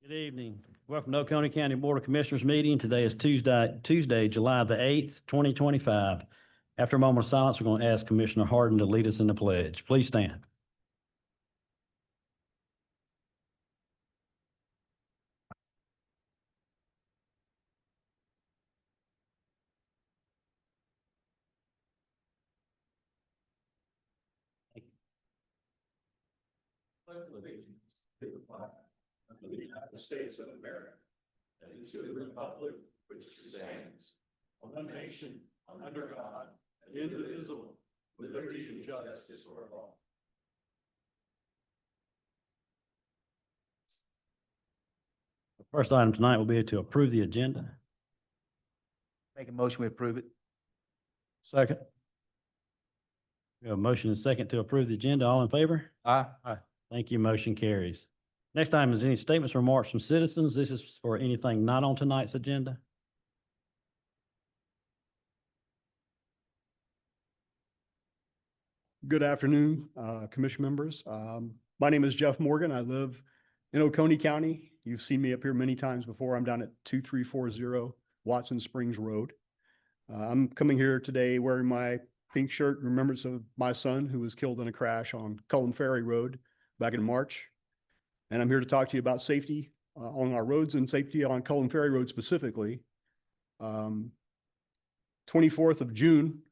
Good evening. Welcome to Oconee County Board of Commissioners meeting. Today is Tuesday, July the 8th, 2025. After a moment of silence, we're going to ask Commissioner Harden to lead us in the pledge. Please stand. Allegiance to the flag of the United States of America and to the republic which stands one nation under God, indivisible, with liberty and justice for all. The first item tonight will be to approve the agenda. Make a motion, we approve it. Second. We have a motion and a second to approve the agenda. All in favor? Aye. Thank you. Motion carries. Next item is any statements or remarks from citizens. This is for anything not on tonight's agenda. Good afternoon, commission members. My name is Jeff Morgan. I live in Oconee County. You've seen me up here many times before. I'm down at 2340 Watson Springs Road. I'm coming here today wearing my pink shirt in remembrance of my son who was killed in a crash on Cullen Ferry Road back in March. And I'm here to talk to you about safety on our roads and safety on Cullen Ferry Road specifically. 24th of June,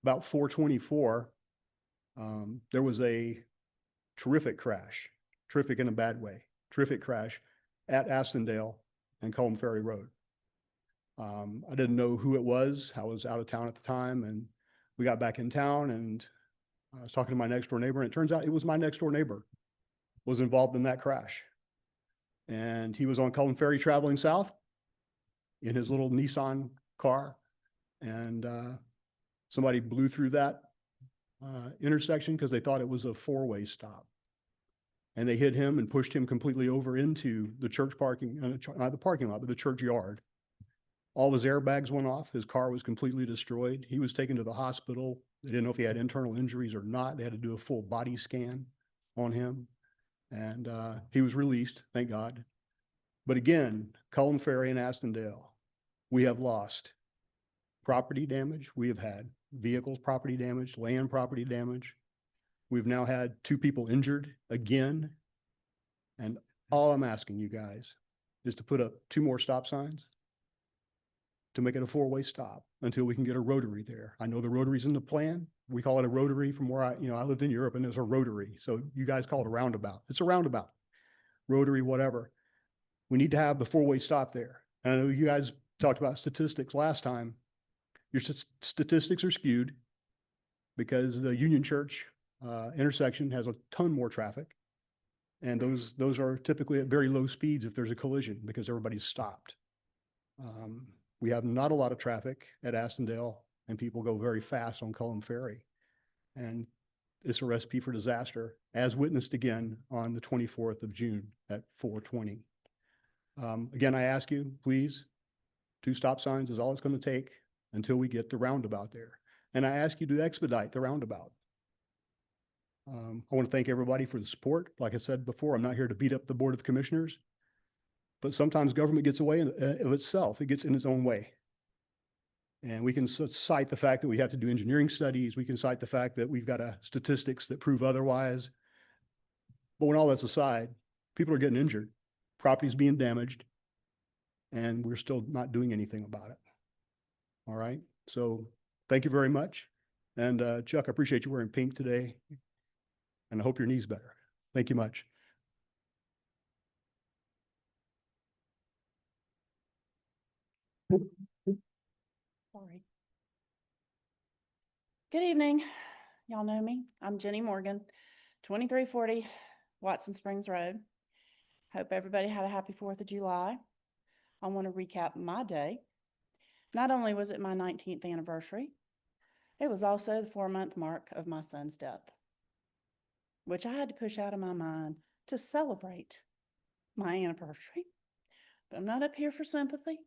about 4:24, there was a terrific crash, terrific in a bad way, terrific crash at Astondale and Cullen Ferry Road. I didn't know who it was. I was out of town at the time, and we got back in town, and I was talking to my next door neighbor, and it turns out it was my next door neighbor was involved in that crash. And he was on Cullen Ferry traveling south in his little Nissan car, and somebody blew through that intersection because they thought it was a four-way stop. And they hit him and pushed him completely over into the church parking, not the parking lot, but the churchyard. All his airbags went off. His car was completely destroyed. He was taken to the hospital. They didn't know if he had internal injuries or not. They had to do a full body scan on him. And he was released, thank God. But again, Cullen Ferry and Astondale, we have lost property damage. We have had vehicles property damage, land property damage. We've now had 2 people injured again. And all I'm asking you guys is to put up 2 more stop signs to make it a 4-way stop until we can get a rotary there. I know the rotary's in the plan. We call it a rotary from where I lived in Europe, and there's a rotary. So you guys call it a roundabout. It's a roundabout, rotary, whatever. We need to have the 4-way stop there. And I know you guys talked about statistics last time. Your statistics are skewed because the Union Church intersection has a ton more traffic. And those are typically at very low speeds if there's a collision because everybody's stopped. We have not a lot of traffic at Astondale, and people go very fast on Cullen Ferry. And it's a recipe for disaster, as witnessed again on the 24th of June at 4:20. Again, I ask you, please, 2 stop signs is all it's going to take until we get the roundabout there. And I ask you to expedite the roundabout. I want to thank everybody for the support. Like I said before, I'm not here to beat up the Board of Commissioners, but sometimes government gets away of itself. It gets in its own way. And we can cite the fact that we have to do engineering studies. We can cite the fact that we've got statistics that prove otherwise. But when all that's aside, people are getting injured, property's being damaged, and we're still not doing anything about it. All right. So thank you very much. And Chuck, I appreciate you wearing pink today. And I hope your knee's better. Thank you much. Sorry. Good evening. Y'all know me. I'm Jenny Morgan, 2340 Watson Springs Road. Hope everybody had a happy 4th of July. I want to recap my day. Not only was it my 19th anniversary, it was also the 4-month mark of my son's death, which I had to push out of my mind to celebrate my anniversary. But I'm not up here for sympathy.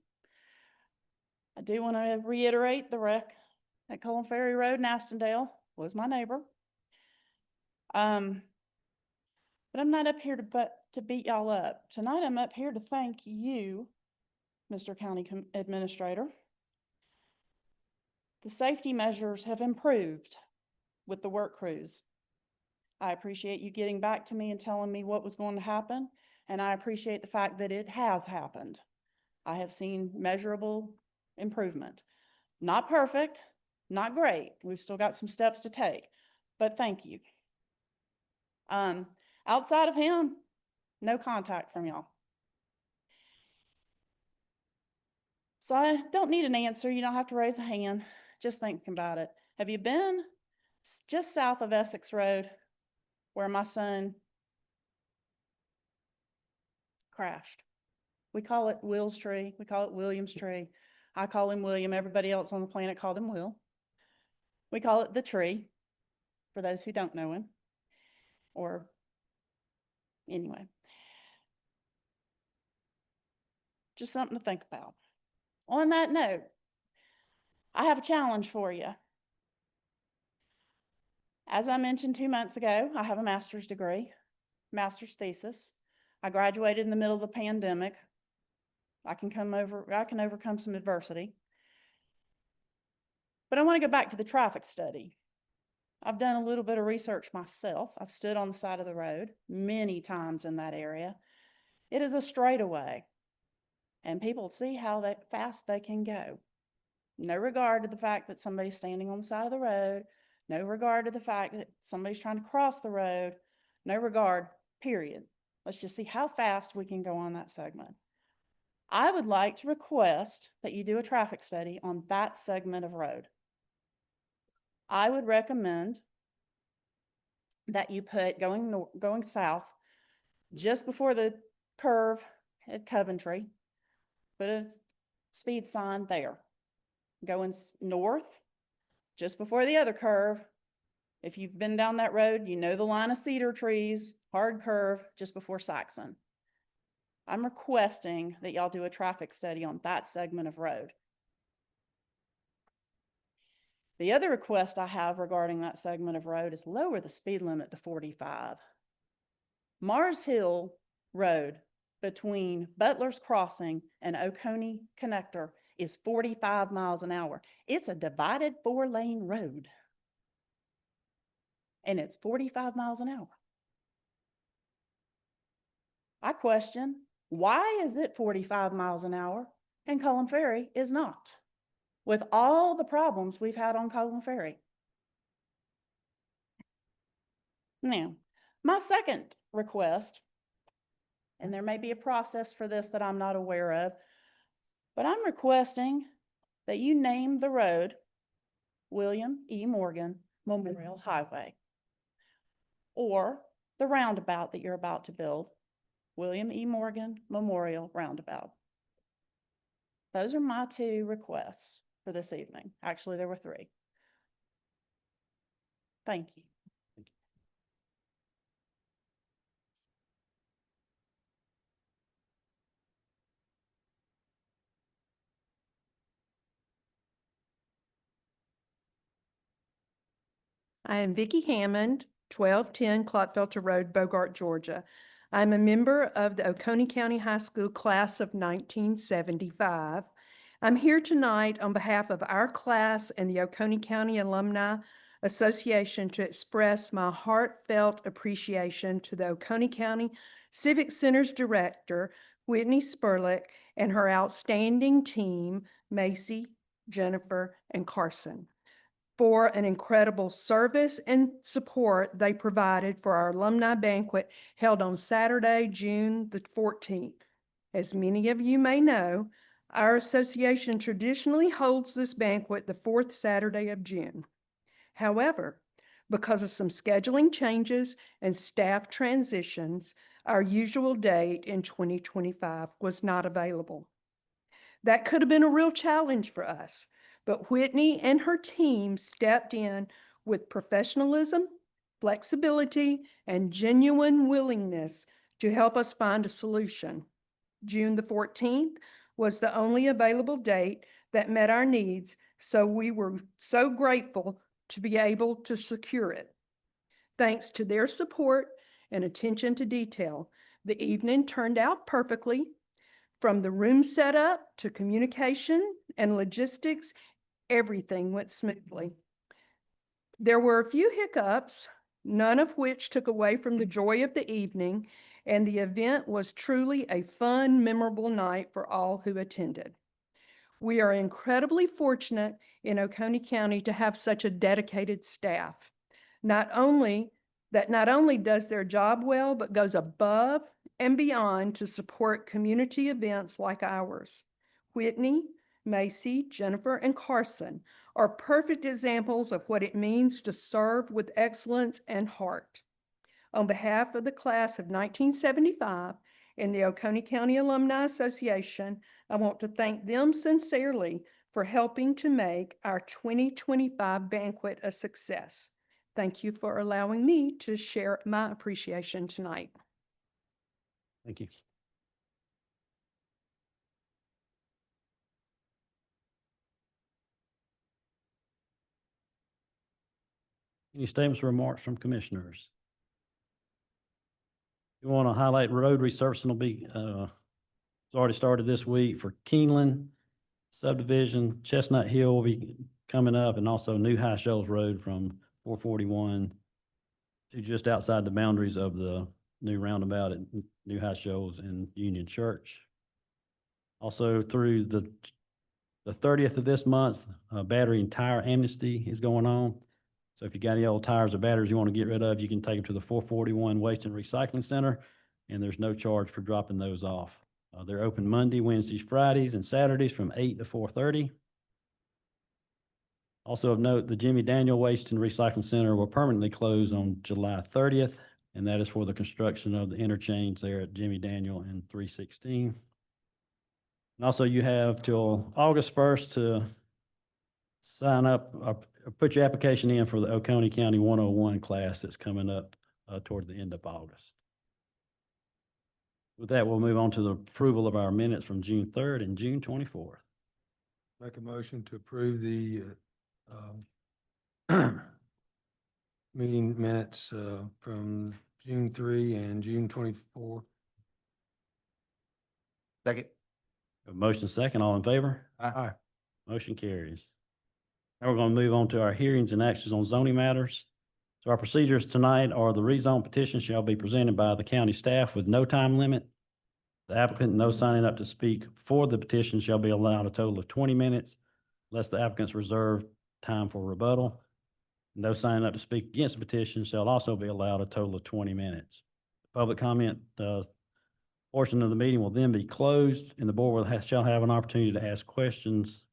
I do want to reiterate the wreck at Cullen Ferry Road in Astondale was my neighbor. But I'm not up here to to beat y'all up. Tonight, I'm up here to thank you, Mr. County Administrator. The safety measures have improved with the work crews. I appreciate you getting back to me and telling me what was going to happen, and I appreciate the fact that it has happened. I have seen measurable improvement. Not perfect, not great. We've still got some steps to take, but thank you. Outside of him, no contact from y'all. So I don't need an answer. You don't have to raise a hand. Just thinking about it. Have you been just south of Essex Road where my son crashed? We call it Will's tree. We call it William's tree. I call him William. Everybody else on the planet called him Will. We call it the tree, for those who don't know him. Or anyway. Just something to think about. On that note, I have a challenge for you. As I mentioned 2 months ago, I have a master's degree, master's thesis. I graduated in the middle of the pandemic. I can overcome some adversity. But I want to go back to the traffic study. I've done a little bit of research myself. I've stood on the side of the road many times in that area. It is a straightaway, and people see how fast they can go. No regard to the fact that somebody's standing on the side of the road, no regard to the fact that somebody's trying to cross the road, no regard, period. Let's just see how fast we can go on that segment. I would like to request that you do a traffic study on that segment of road. I would recommend that you put going south just before the curve at Coventry, put a speed sign there. Going north, just before the other curve. If you've been down that road, you know the line of cedar trees, hard curve, just before Saxon. I'm requesting that y'all do a traffic study on that segment of road. The other request I have regarding that segment of road is lower the speed limit to 45. Mars Hill Road between Butler's Crossing and Oconee Connector is 45 miles an hour. It's a divided 4-lane road. And it's 45 miles an hour. I question, why is it 45 miles an hour and Cullen Ferry is not? With all the problems we've had on Cullen Ferry. Now, my second request, and there may be a process for this that I'm not aware of, but I'm requesting that you name the road William E. Morgan Memorial Highway, or the roundabout that you're about to build, William E. Morgan Memorial Roundabout. Those are my 2 requests for this evening. Actually, there were 3. Thank you. I am Vicki Hammond, 1210 Clotfelter Road, Bogart, Georgia. I'm a member of the Oconee County High School class of 1975. I'm here tonight on behalf of our class and the Oconee County Alumni Association to express my heartfelt appreciation to the Oconee County Civic Center's director, Whitney Spurlick, and her outstanding team, Macy, Jennifer, and Carson, for an incredible service and support they provided for our alumni banquet held on Saturday, June the 14th. As many of you may know, our association traditionally holds this banquet the 4th Saturday of June. However, because of some scheduling changes and staff transitions, our usual date in 2025 was not available. That could have been a real challenge for us, but Whitney and her team stepped in with professionalism, flexibility, and genuine willingness to help us find a solution. June the 14th was the only available date that met our needs, so we were so grateful to be able to secure it. Thanks to their support and attention to detail, The evening turned out perfectly. From the room setup to communication and logistics, everything went smoothly. There were a few hiccups, none of which took away from the joy of the evening, and the event was truly a fun, memorable night for all who attended. We are incredibly fortunate in Oconee County to have such a dedicated staff. Not only does their job well, but goes above and beyond to support community events like ours. Whitney, Macy, Jennifer, and Carson are perfect examples of what it means to serve with excellence and heart. On behalf of the class of 1975 and the Oconee County Alumni Association, I want to thank them sincerely for helping to make our 2025 banquet a success. Thank you for allowing me to share my appreciation tonight. Thank you. Any statements or remarks from commissioners? You want to highlight road resurfacing will be, it's already started this week for Keeneland subdivision. Chestnut Hill will be coming up, and also New High Shoals Road from 441 to just outside the boundaries of the new roundabout at New High Shoals and Union Church. Also through the 30th of this month, battery and tire amnesty is going on. So if you got any old tires or batteries you want to get rid of, you can take them to the 441 Waste and Recycling Center, and there's no charge for dropping those off. They're open Monday, Wednesdays, Fridays, and Saturdays from 8 to 4:30. Also of note, the Jimmy Daniel Waste and Recycling Center will permanently close on July 30th, and that is for the construction of the interchange there at Jimmy Daniel and 316. And also you have till August 1st to sign up, put your application in for the Oconee County 101 class that's coming up toward the end of August. With that, we'll move on to the approval of our minutes from June 3rd and June 24th. Make a motion to approve the meeting minutes from June 3 and June 24. Second. A motion second, all in favor? Aye. Motion carries. Now we're going to move on to our hearings and actions on zoning matters. So our procedures tonight are the rezone petition shall be presented by the county staff with no time limit. The applicant and those signing up to speak for the petition shall be allowed a total of 20 minutes, unless the applicant's reserved time for rebuttal. And those signing up to speak against the petition shall also be allowed a total of 20 minutes. Public comment portion of the meeting will then be closed, and the board shall have an opportunity to ask questions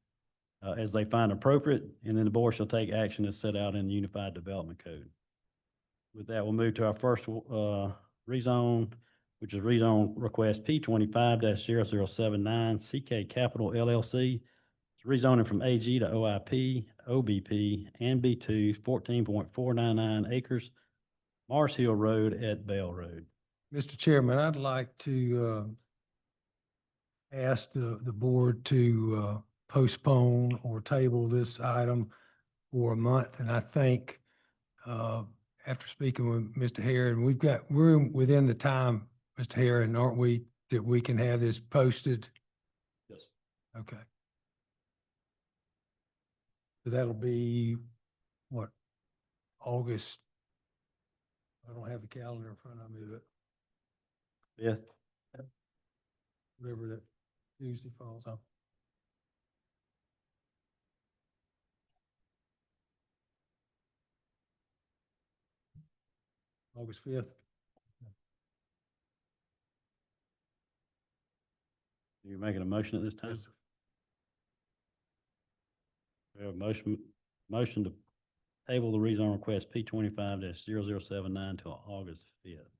as they find appropriate, and then the board shall take action as set out in the Unified Development Code. With that, we'll move to our first rezone, which is rezone request P25-0079 CK Capital LLC. It's rezoning from AG to OIP, OBP, and B2, 14.499 acres, Mars Hill Road at Bell Road. Mr. Chairman, I'd like to ask the board to postpone or table this item for a month. And I think after speaking with Mr. Herron, we're within the time, Mr. Herron, aren't we, that we can have this posted? Yes. Okay. So that'll be what, August? I don't have the calendar in front of me, but Yeah. whatever that Tuesday falls on. August 5th. You're making a motion at this time? Yes. We have a motion to table the rezone request P25-0079 till August 5th.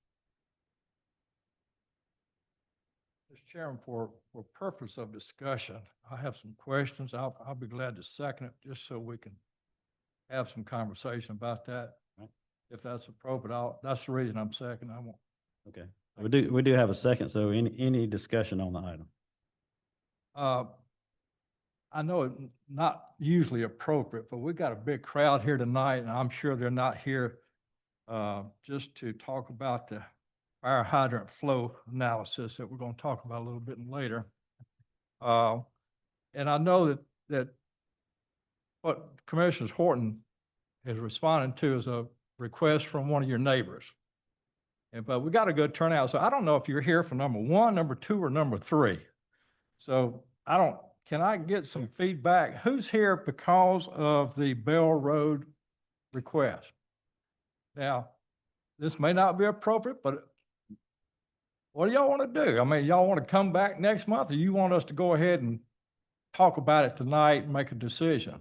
Mr. Chairman, for purpose of discussion, I have some questions. I'll be glad to second it, just so we can have some conversation about that. Right. If that's appropriate, that's the reason I'm second. I won't. Okay. We do have a second, so any discussion on the item? I know it's not usually appropriate, but we've got a big crowd here tonight, and I'm sure they're not here just to talk about the fire hydrant flow analysis that we're going to talk about a little bit later. And I know that what Commissioner Horton is responding to is a request from one of your neighbors. But we got a good turnout. So I don't know if you're here for number 1, number 2, or number 3. So can I get some feedback? Who's here because of the Bell Road request? Now, this may not be appropriate, but what do y'all want to do? I mean, y'all want to come back next month, or you want us to go ahead and talk about it tonight and make a decision?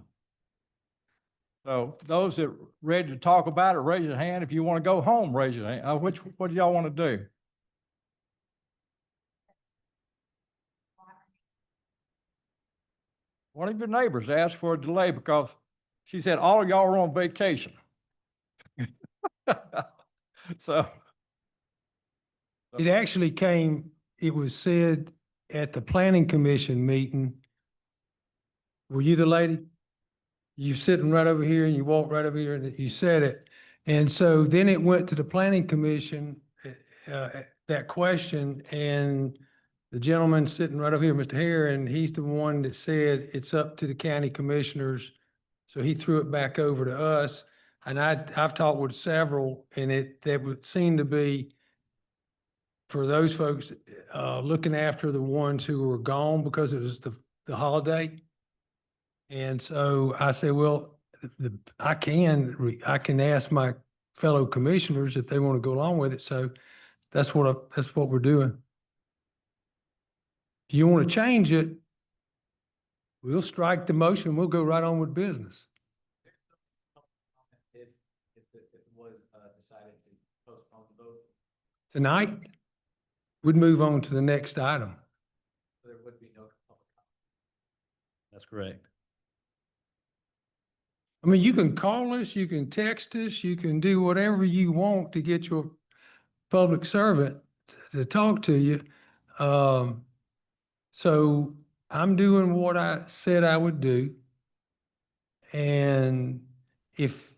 So those that are ready to talk about it, raise your hand. If you want to go home, raise your hand. What do y'all want to do? One of your neighbors asked for a delay because she said all of y'all were on vacation. So. It actually came, it was said at the planning commission meeting. Were you the lady? You sitting right over here and you walked right over here and you said it. And so then it went to the planning commission, that question, and the gentleman sitting right over here, Mr. Hare, and he's the one that said it's up to the county commissioners. So he threw it back over to us. And I've talked with several, and that would seem to be for those folks, looking after the ones who were gone because it was the holiday. And so I said, well, I can ask my fellow commissioners if they want to go along with it. So that's what we're doing. If you want to change it, we'll strike the motion. We'll go right on with business. If it was decided to postpone the vote, Tonight, we'd move on to the next item. there would be no public comment. That's correct. I mean, you can call us, you can text us, you can do whatever you want to get your public servant to talk to you. So I'm doing what I said I would do. And if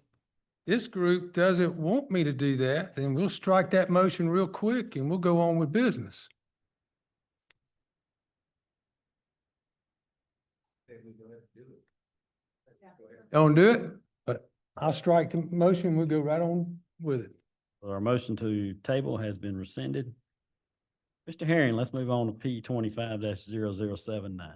this group doesn't want me to do that, then we'll strike that motion real quick and we'll go on with business. Say we go ahead and do it. Go ahead. Don't do it, but I'll strike the motion. We'll go right on with it. So our motion to table has been rescinded. Mr. Herring, let's move on to P 25-0079.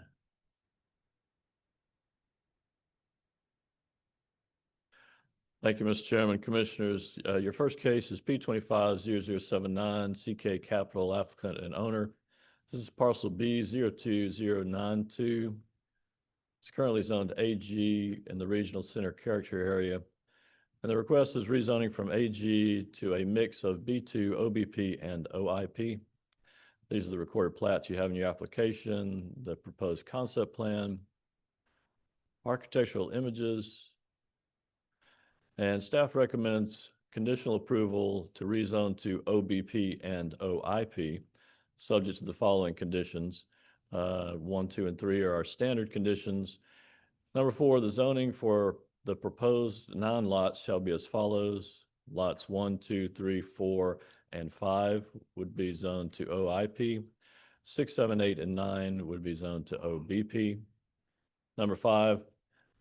Thank you, Mr. Chairman. Commissioners, your first case is P 25-0079, CK Capital applicant and owner. This is parcel B 02092. It's currently zoned AG in the regional center character area. And the request is rezoning from AG to a mix of B2, OBP, and OIP. These are the recorded plats you have in your application, the proposed concept plan, architectural images, and staff recommends conditional approval to rezone to OBP and OIP, subject to the following conditions. 1, 2, and 3 are our standard conditions. Number 4, the zoning for the proposed 9 lots shall be as follows. Lots 1, 2, 3, 4, and 5 would be zoned to OIP. 6, 7, 8, and 9 would be zoned to OBP. Number 5,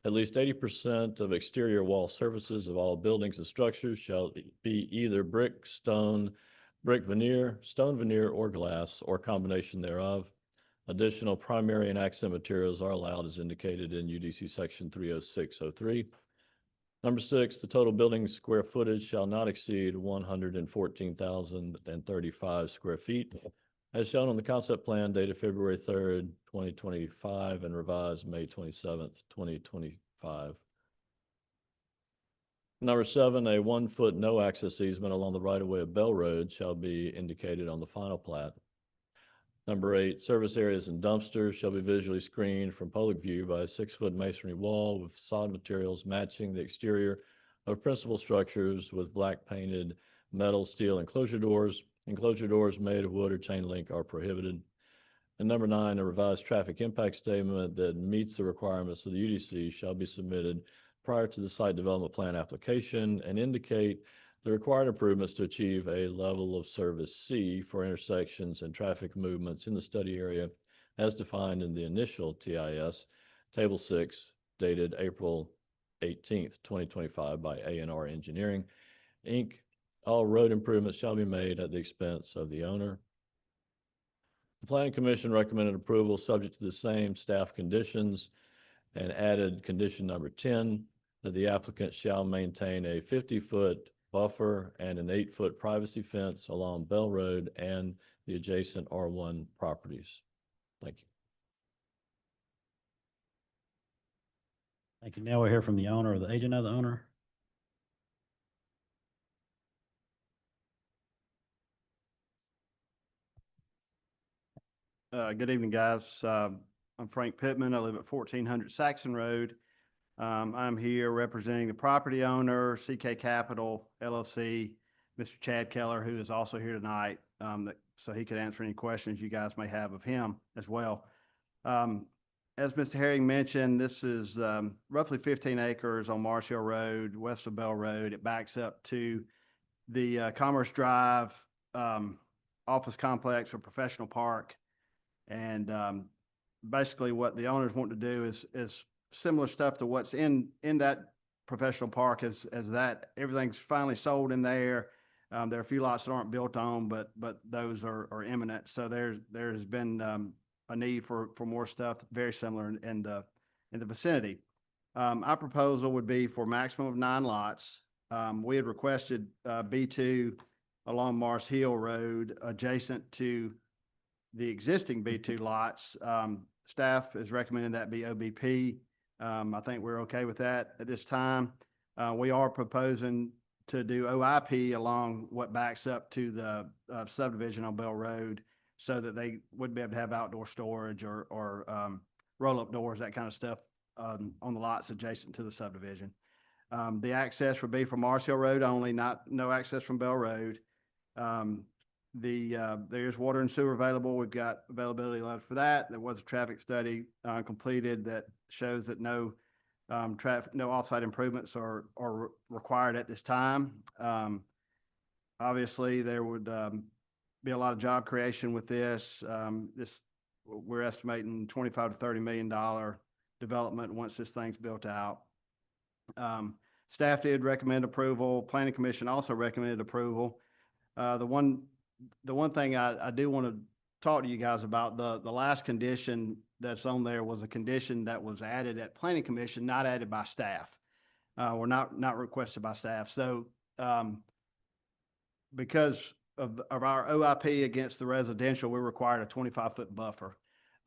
at least 80% of exterior wall surfaces of all buildings and structures shall be either brick, stone, brick veneer, stone veneer, or glass, or combination thereof. Additional primary and accent materials are allowed as indicated in UDC section 30603. Number 6, the total building square footage shall not exceed 114,035 square feet, as shown on the concept plan dated February 3rd, 2025, and revised May 27th, 2025. Number 7, a 1-foot no access easement along the right-of-way of Bell Road shall be indicated on the final plat. Number 8, service areas and dumpsters shall be visually screened from public view by a 6-foot masonry wall with facade materials matching the exterior of principal structures with black painted metal steel enclosure doors. Enclosure doors made of wood or chain link are prohibited. And number 9, a revised traffic impact statement that meets the requirements of the UDC shall be submitted prior to the site development plan application and indicate The required improvements to achieve a level of service C for intersections and traffic movements in the study area as defined in the initial TIS, Table 6, dated April 18th, 2025 by A&R Engineering, Inc. All road improvements shall be made at the expense of the owner. The Planning Commission recommended approval subject to the same staff conditions and added condition number 10, that the applicant shall maintain a 50-foot buffer and an 8-foot privacy fence along Bell Road and the adjacent R1 properties. Thank you. Thank you. Now we'll hear from the owner or the agent of the owner. Good evening, guys. I'm Frank Pittman. I live at 1400 Saxon Road. I'm here representing the property owner, CK Capital LLC, Mr. Chad Keller, who is also here tonight, so he could answer any questions you guys may have of him as well. As Mr. Herring mentioned, this is roughly 15 acres on Marsh Hill Road, west of Bell Road. It backs up to the Commerce Drive office complex or professional park. And basically what the owners want to do is similar stuff to what's in that professional park as that everything's finally sold in there. There are a few lots that aren't built on, but those are imminent. So there's been a need for more stuff very similar in the vicinity. Our proposal would be for maximum of 9 lots. We had requested B2 along Mars Hill Road adjacent to the existing B2 lots. Staff is recommending that be OBP. I think we're okay with that at this time. We are proposing to do OIP along what backs up to the subdivision on Bell Road so that they would be able to have outdoor storage or roll-up doors, that kind of stuff on the lots adjacent to the subdivision. The access would be from Mars Hill Road only, no access from Bell Road. There's water and sewer available. We've got availability allowed for that. There was a traffic study completed that shows that no off-site improvements are required at this time. Obviously, there would be a lot of job creation with this. We're estimating $25 to $30 million development once this thing's built out. Staff did recommend approval. Planning Commission also recommended approval. The one thing I do want to talk to you guys about, the last condition that's on there was a condition that was added at Planning Commission, not added by staff, or not requested by staff. So because of our OIP against the residential, we required a 25-foot buffer.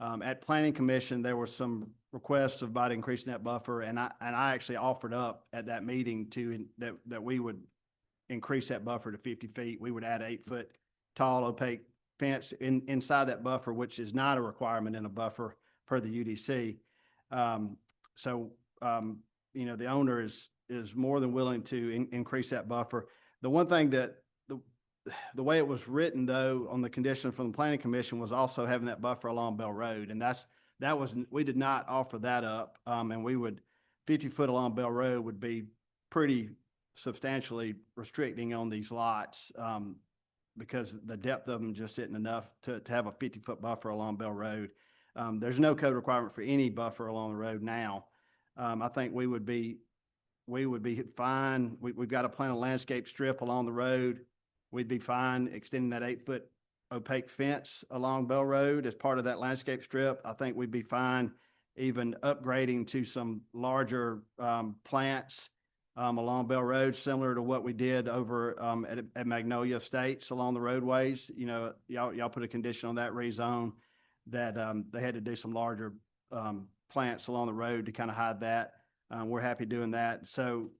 At Planning Commission, there were some requests about increasing that buffer, and I actually offered up at that meeting that we would increase that buffer to 50 feet. We would add 8-foot tall opaque fence inside that buffer, which is not a requirement in a buffer per the UDC. The owner is more than willing to increase that buffer. The one thing that the way it was written though on the condition from the Planning Commission was also having that buffer along Bell Road, and we did not offer that up. And 50 foot along Bell Road would be pretty substantially restricting on these lots, because the depth of them just isn't enough to have a 50-foot buffer along Bell Road. There's no code requirement for any buffer along the road now. I think we would be fine. We've got to plant a landscape strip along the road. We'd be fine extending that 8-foot opaque fence along Bell Road as part of that landscape strip. I think we'd be fine even upgrading to some larger plants along Bell Road, similar to what we did over at Magnolia Estates along the roadways. You know, y'all put a condition on that rezone that they had to do some larger plants along the road to kind of hide that. We're happy doing that. So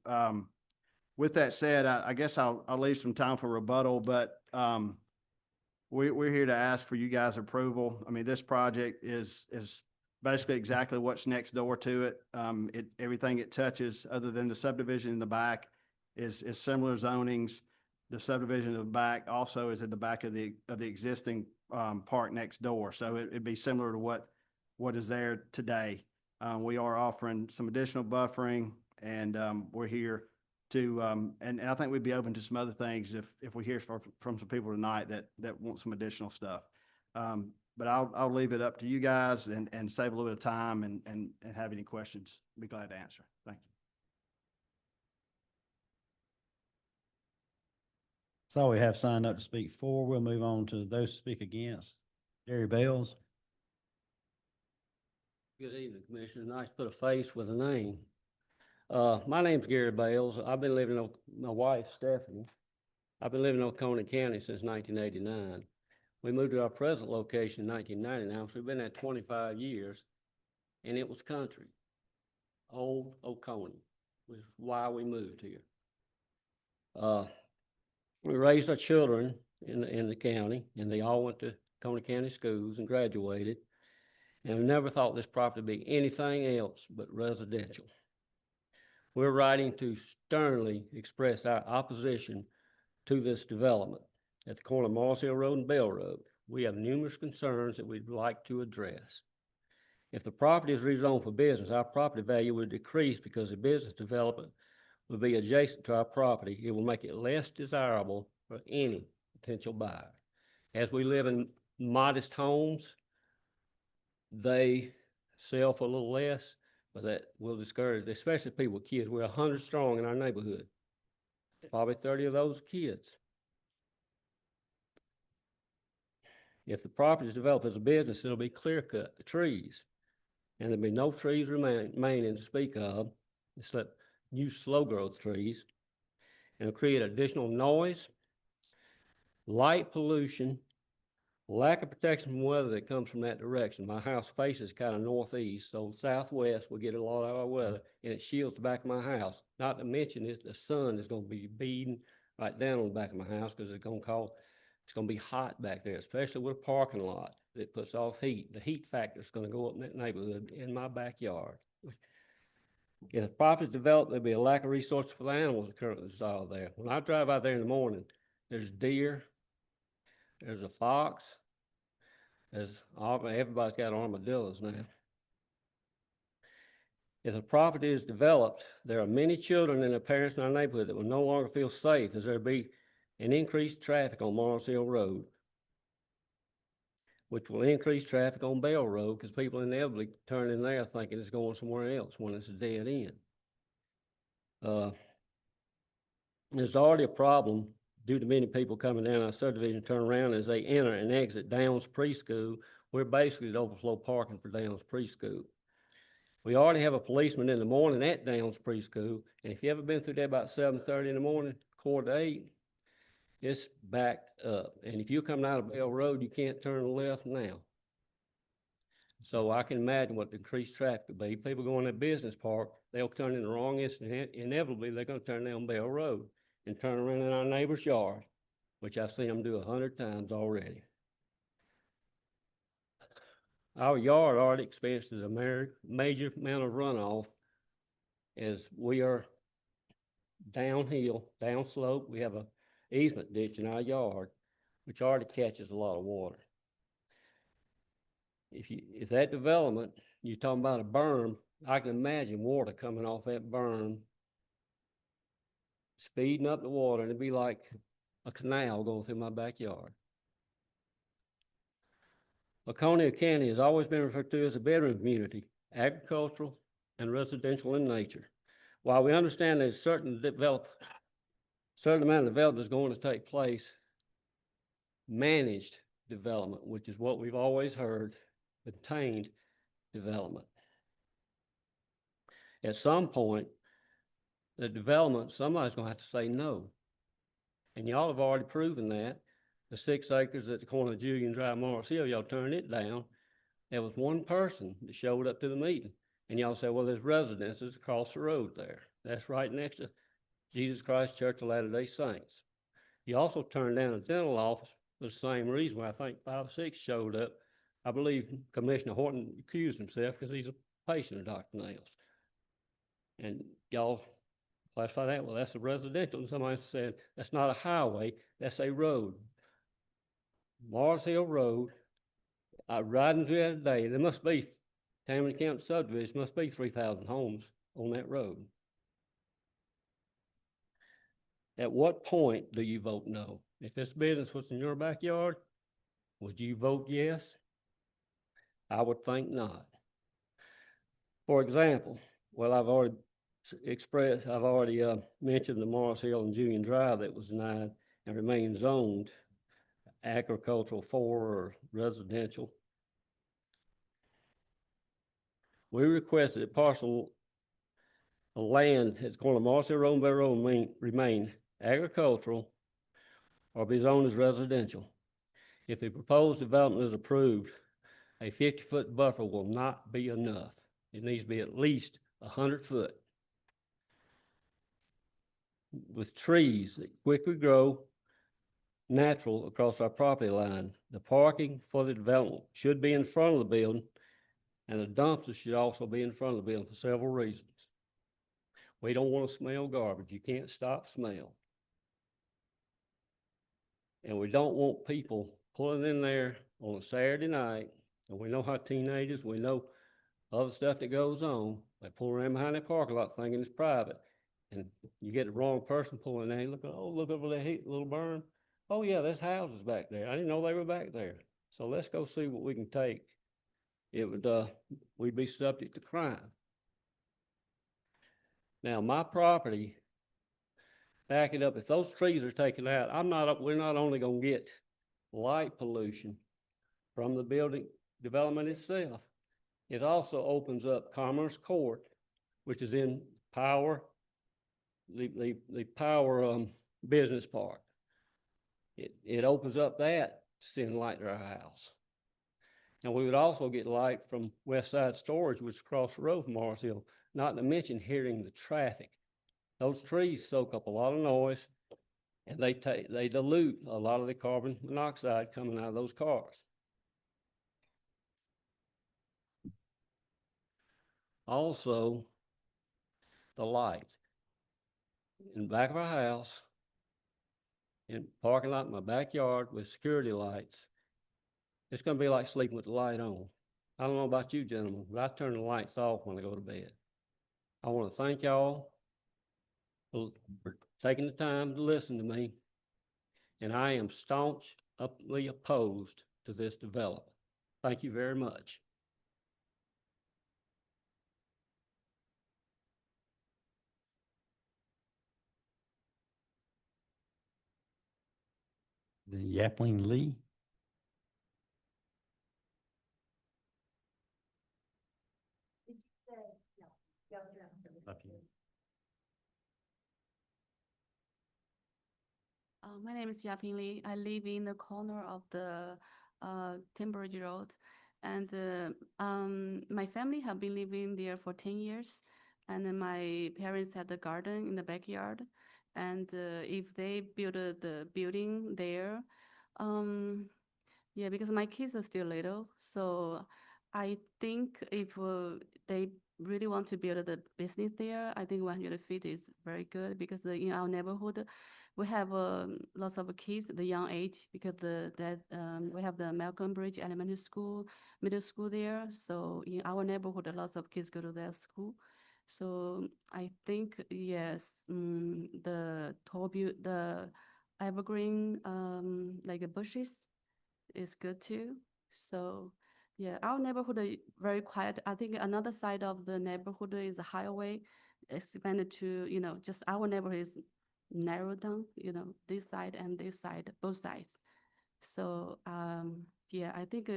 with that said, I guess I'll leave some time for rebuttal, but we're here to ask for you guys' approval. I mean, this project is basically exactly what's next door to it. Everything it touches, other than the subdivision in the back, is similar zonings. The subdivision in the back also is at the back of the existing park next door. So it'd be similar to what is there today. We are offering some additional buffering, and we're here to, and I think we'd be open to some other things if we hear from some people tonight that want some additional stuff. But I'll leave it up to you guys and save a little bit of time and have any questions, be glad to answer. Thank you. That's all we have signed up to speak for. We'll move on to those to speak against. Gary Bales. Good evening, Commissioner. Nice to put a face with a name. My name's Gary Bales. I've been living, my wife Stephanie, I've been living in Oconee County since 1989. We moved to our present location in 1999, so we've been there 25 years, and it was country. Old Oconee was why we moved here. We raised our children in the county, and they all went to Oconee County schools and graduated. And we never thought this property would be anything else but residential. We're writing to sternly express our opposition to this development at the corner of Morris Hill Road and Bell Road. We have numerous concerns that we'd like to address. If the property is rezoned for business, our property value would decrease because the business development would be adjacent to our property. It will make it less desirable for any potential buyer. As we live in modest homes, they sell for a little less, but that will discourage, especially people with kids. We're 100 strong in our neighborhood. Probably 30 of those kids. If the property is developed as a business, it'll be clear cut, the trees, and there'll be no trees remaining to speak of, except new slow growth trees, and it'll create additional noise, light pollution, lack of protection from weather that comes from that direction. My house faces kind of northeast, so southwest will get a lot of our weather, and it shields the back of my house. Not to mention the sun is going to be beating right down on the back of my house because it's going to be hot back there, especially with a parking lot that puts off heat. The heat factor is going to go up in that neighborhood in my backyard. If the property is developed, there'll be a lack of resources for the animals that currently reside there. When I drive out there in the morning, there's deer, there's a fox, everybody's got armadillos now. If the property is developed, there are many children and their parents in our neighborhood that will no longer feel safe as there be an increased traffic on Morris Hill Road, which will increase traffic on Bell Road because people inevitably turn in there thinking it's going somewhere else when it's a dead end. There's already a problem due to many people coming down our subdivision, turn around as they enter and exit Downs Preschool. We're basically the overflow parking for Downs Preschool. We already have a policeman in the morning at Downs Preschool, and if you ever been through there about 7:30 in the morning, 7:45, it's backed up. And if you're coming out of Bell Road, you can't turn left now. So I can imagine what the increased traffic would be. People going to Business Park, they'll turn in the wrong instant. Inevitably, they're going to turn down Bell Road and turn around in our neighbor's yard, which I've seen them do 100 times already. Our yard already experiences a major amount of runoff as we are downhill, downslope. We have a easement ditch in our yard, which already catches a lot of water. If that development, you're talking about a berm, I can imagine water coming off that berm, speeding up the water, and it'd be like a canal going through my backyard. Oconee County has always been referred to as a bedroom community, agricultural and residential in nature. While we understand that a certain amount of development is going to take place, managed development, which is what we've always heard, contained development. At some point, the development, somebody's going to have to say no. And y'all have already proven that. The 6 acres at the corner of Julian Drive, Morris Hill, y'all turned it down. There was one person that showed up to the meeting. And y'all said, well, there's residences across the road there. That's right next to Jesus Christ Church of Latter-day Saints. You also turned down a dental office for the same reason, where I think 5 or 6 showed up. I believe Commissioner Horton accused himself because he's a patient of Dr. Nails. And y'all classify that, well, that's a residential. And somebody said, that's not a highway, that's a road. Morris Hill Road, I riding through that today, there must be, Tammany County subdivision, must be 3,000 homes on that road. At what point do you vote no? If this business was in your backyard, would you vote yes? I would think not. For example, well, I've already mentioned the Morris Hill and Julian Drive that was denied and remains zoned agricultural for or residential. We requested a parcel of land that's going to Morris Hill Road and Bay Road remain agricultural or be zoned as residential. If the proposed development is approved, a 50-foot buffer will not be enough. It needs to be at least 100 foot. With trees that quickly grow natural across our property line, the parking for the development should be in front of the building, and the dumpsters should also be in front of the building for several reasons. We don't want to smell garbage. You can't stop smell. And we don't want people pulling in there on a Saturday night, and we know how teenagers, we know other stuff that goes on. They pull around behind their parking lot thinking it's private. And you get the wrong person pulling in, look over there, little berm. Oh yeah, there's houses back there. I didn't know they were back there. So let's go see what we can take. It would, we'd be subject to crime. Now my property, back it up, if those trees are taken out, we're not only gonna get light pollution from the building development itself, it also opens up Commerce Court, which is in Power, the Power Business Park. It opens up that to send light to our house. And we would also get light from West Side Storage, which is across the road from Morris Hill, not to mention hearing the traffic. Those trees soak up a lot of noise, and they dilute a lot of the carbon monoxide coming out of those cars. Also, the light in the back of our house, in parking lot in my backyard with security lights, it's going to be like sleeping with the light on. I don't know about you gentlemen, but I turn the lights off when I go to bed. I want to thank y'all for taking the time to listen to me, and I am staunchly opposed to this development. Thank you very much. The Yapling Lee. Okay. My name is Yaping Li. I live in the corner of the Timberridge Road, and my family have been living there for 10 years. And then my parents had a garden in the backyard, and if they build the building there, yeah, because my kids are still little, so I think if they really want to build the business there, I think 100 feet is very good because in our neighborhood, we have lots of kids the young age because we have the Malcolm Bridge Elementary School, middle school there. So in our neighborhood, lots of kids go to that school. So I think yes, the the evergreen like bushes is good too. So yeah, our neighborhood is very quiet. I think another side of the neighborhood is a highway expanded to, just our neighborhood is narrowed down, this side and this side, both sides. So yeah, I think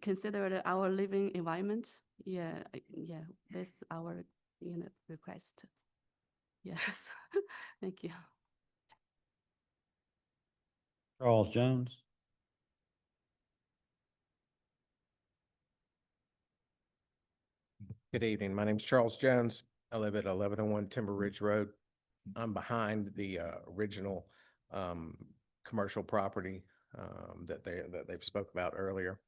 consider our living environment. Yeah, yeah, that's our request. Yes, thank you. Charles Jones. Good evening. My name is Charles Jones. I live at 1101 Timber Ridge Road. I'm behind the original commercial property that they've spoke about earlier.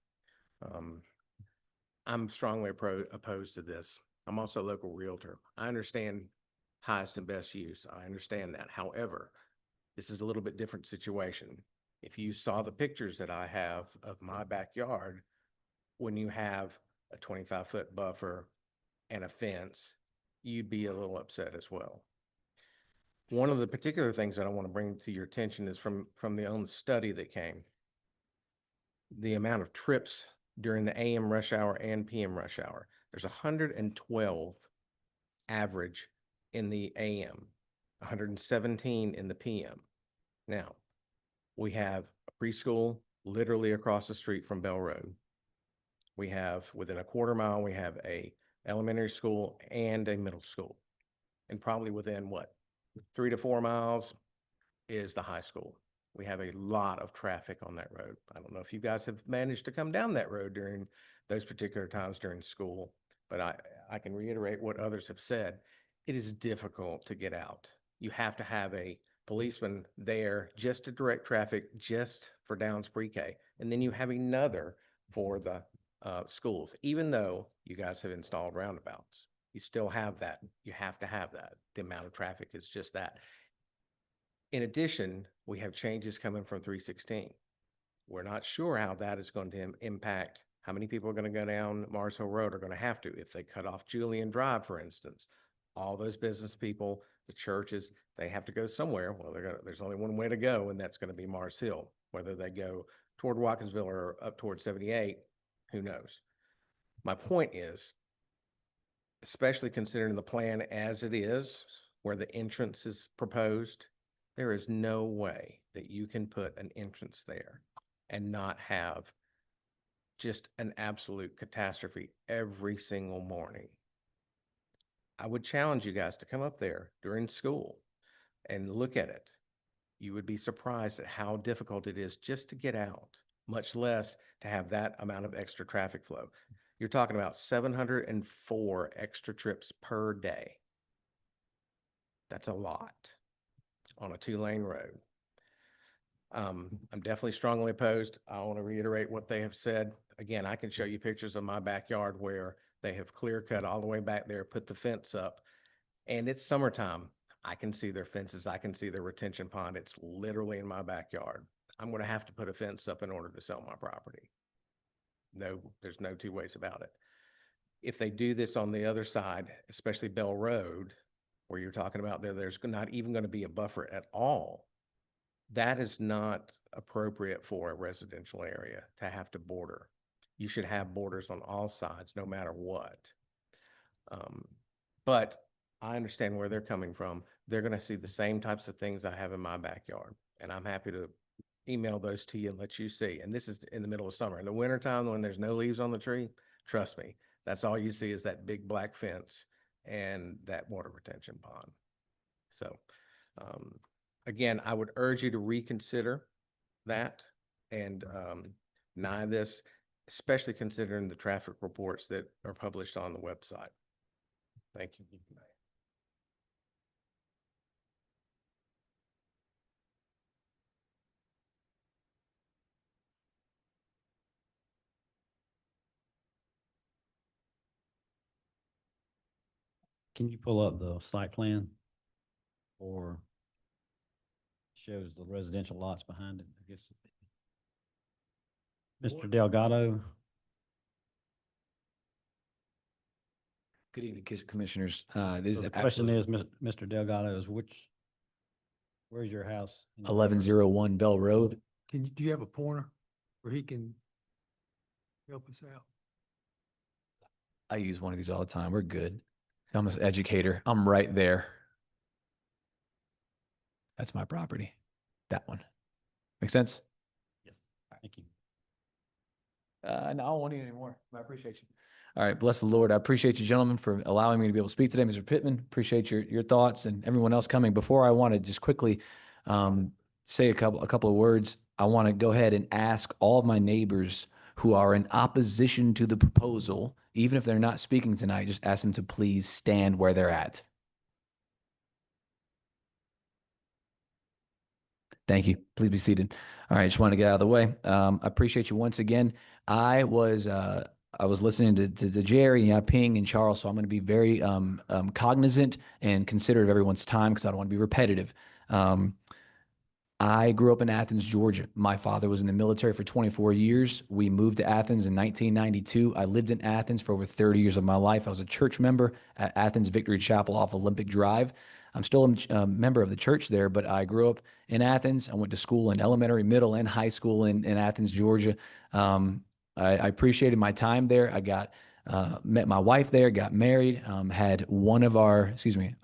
I'm strongly opposed to this. I'm also a local realtor. I understand highest and best use. I understand that. However, this is a little bit different situation. If you saw the pictures that I have of my backyard, when you have a 25-foot buffer and a fence, you'd be a little upset as well. One of the particular things that I want to bring to your attention is from the own study that came. The amount of trips during the AM rush hour and PM rush hour. There's 112 average in the AM, 117 in the PM. Now, we have a preschool literally across the street from Bell Road. We have, within a quarter mile, we have a elementary school and a middle school. And probably within what, 3 to 4 miles is the high school. We have a lot of traffic on that road. I don't know if you guys have managed to come down that road during those particular times during school, but I can reiterate what others have said. It is difficult to get out. You have to have a policeman there just to direct traffic, just for Downs Pre-K. And then you have another for the schools. Even though you guys have installed roundabouts, you still have that. You have to have that. The amount of traffic is just that. In addition, we have changes coming from 316. We're not sure how that is going to impact how many people are going to go down Mars Hill Road, are going to have to. If they cut off Julian Drive, for instance, all those business people, the churches, they have to go somewhere. Well, there's only one way to go, and that's going to be Mars Hill. Whether they go toward Watkinsville or up toward 78, who knows? My point is, especially considering the plan as it is, where the entrance is proposed, there is no way that you can put an entrance there and not have just an absolute catastrophe every single morning. I would challenge you guys to come up there during school and look at it. You would be surprised at how difficult it is just to get out, much less to have that amount of extra traffic flow. You're talking about 704 extra trips per day. That's a lot on a 2-lane road. I'm definitely strongly opposed. I want to reiterate what they have said. Again, I can show you pictures of my backyard where they have clear cut all the way back there, put the fence up, and it's summertime. I can see their fences. I can see their retention pond. It's literally in my backyard. I'm going to have to put a fence up in order to sell my property. No, there's no two ways about it. If they do this on the other side, especially Bell Road, where you're talking about there's not even going to be a buffer at all, that is not appropriate for a residential area to have to border. You should have borders on all sides, no matter what. But I understand where they're coming from. They're going to see the same types of things I have in my backyard, and I'm happy to email those to you and let you see. And this is in the middle of summer. In the wintertime, when there's no leaves on the tree, trust me, that's all you see is that big black fence and that water retention pond. So, again, I would urge you to reconsider that and deny this, especially considering the traffic reports that are published on the website. Thank you. Can you pull up the site plan or shows the residential lots behind it, I guess? Mr. Delgado? Good evening, Commissioners. So the question is, Mr. Delgado, is where's your house? 1101 Bell Road. Do you have a pointer where he can help us out? I use one of these all the time. We're good. I'm an educator. I'm right there. That's my property. That one. Make sense? Yes, thank you. No, I don't want you anymore. I appreciate you. All right. Bless the Lord. I appreciate you, gentlemen, for allowing me to be able to speak today. Mr. Pittman, appreciate your thoughts and everyone else coming. Before I want to just quickly say a couple of words, I want to go ahead and ask all of my neighbors who are in opposition to the proposal, even if they're not speaking tonight, just ask them to please stand where they're at. Thank you. Please be seated. All right. Just want to get out of the way. I appreciate you once again. I was listening to Jerry, Ping, and Charles, so I'm going to be very cognizant and considerate of everyone's time because I don't want to be repetitive. I grew up in Athens, Georgia. My father was in the military for 24 years. We moved to Athens in 1992. I lived in Athens for over 30 years of my life. I was a church member at Athens Victory Chapel off Olympic Drive. I'm still a member of the church there, but I grew up in Athens. I went to school in elementary, middle, and high school in Athens, Georgia. I appreciated my time there. I got met my wife there, got married, had one of our, excuse me,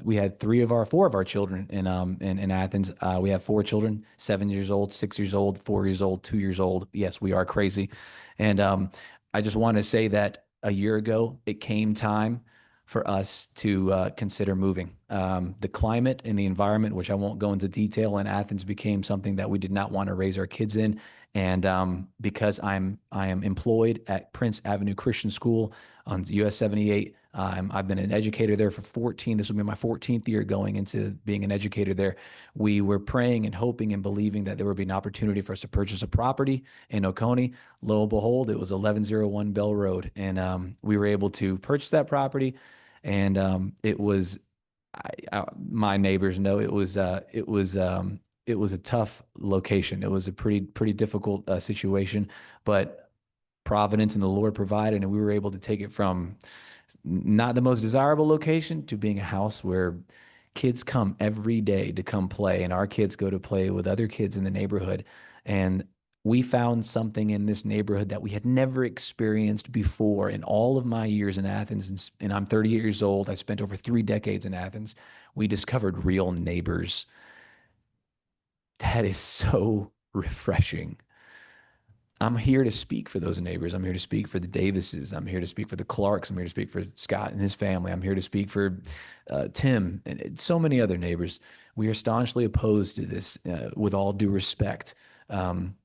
we had four of our children in Athens. We have 4 children, 7 years old, 6 years old, 4 years old, 2 years old. Yes, we are crazy. And I just want to say that a year ago, it came time for us to consider moving. The climate and the environment, which I won't go into detail in Athens, became something that we did not want to raise our kids in. And because I am employed at Prince Avenue Christian School on US 78, I've been an educator there for this will be my 14th year going into being an educator there. We were praying and hoping and believing that there would be an opportunity for us to purchase a property in Oconee. Lo and behold, it was 1101 Bell Road. And we were able to purchase that property. And it was, my neighbors know it was a tough location. It was a pretty difficult situation, but Providence and the Lord provided, and we were able to take it from not the most desirable location to being a house where kids come every day to come play, and our kids go to play with other kids in the neighborhood. And we found something in this neighborhood that we had never experienced before in all of my years in Athens. And I'm 38 years old. I spent over 3 decades in Athens. We discovered real neighbors. That is so refreshing. I'm here to speak for those neighbors. I'm here to speak for the Davises. I'm here to speak for the Clarks. I'm here to speak for Scott and his family. I'm here to speak for Tim and so many other neighbors. We are staunchly opposed to this with all due respect. I'm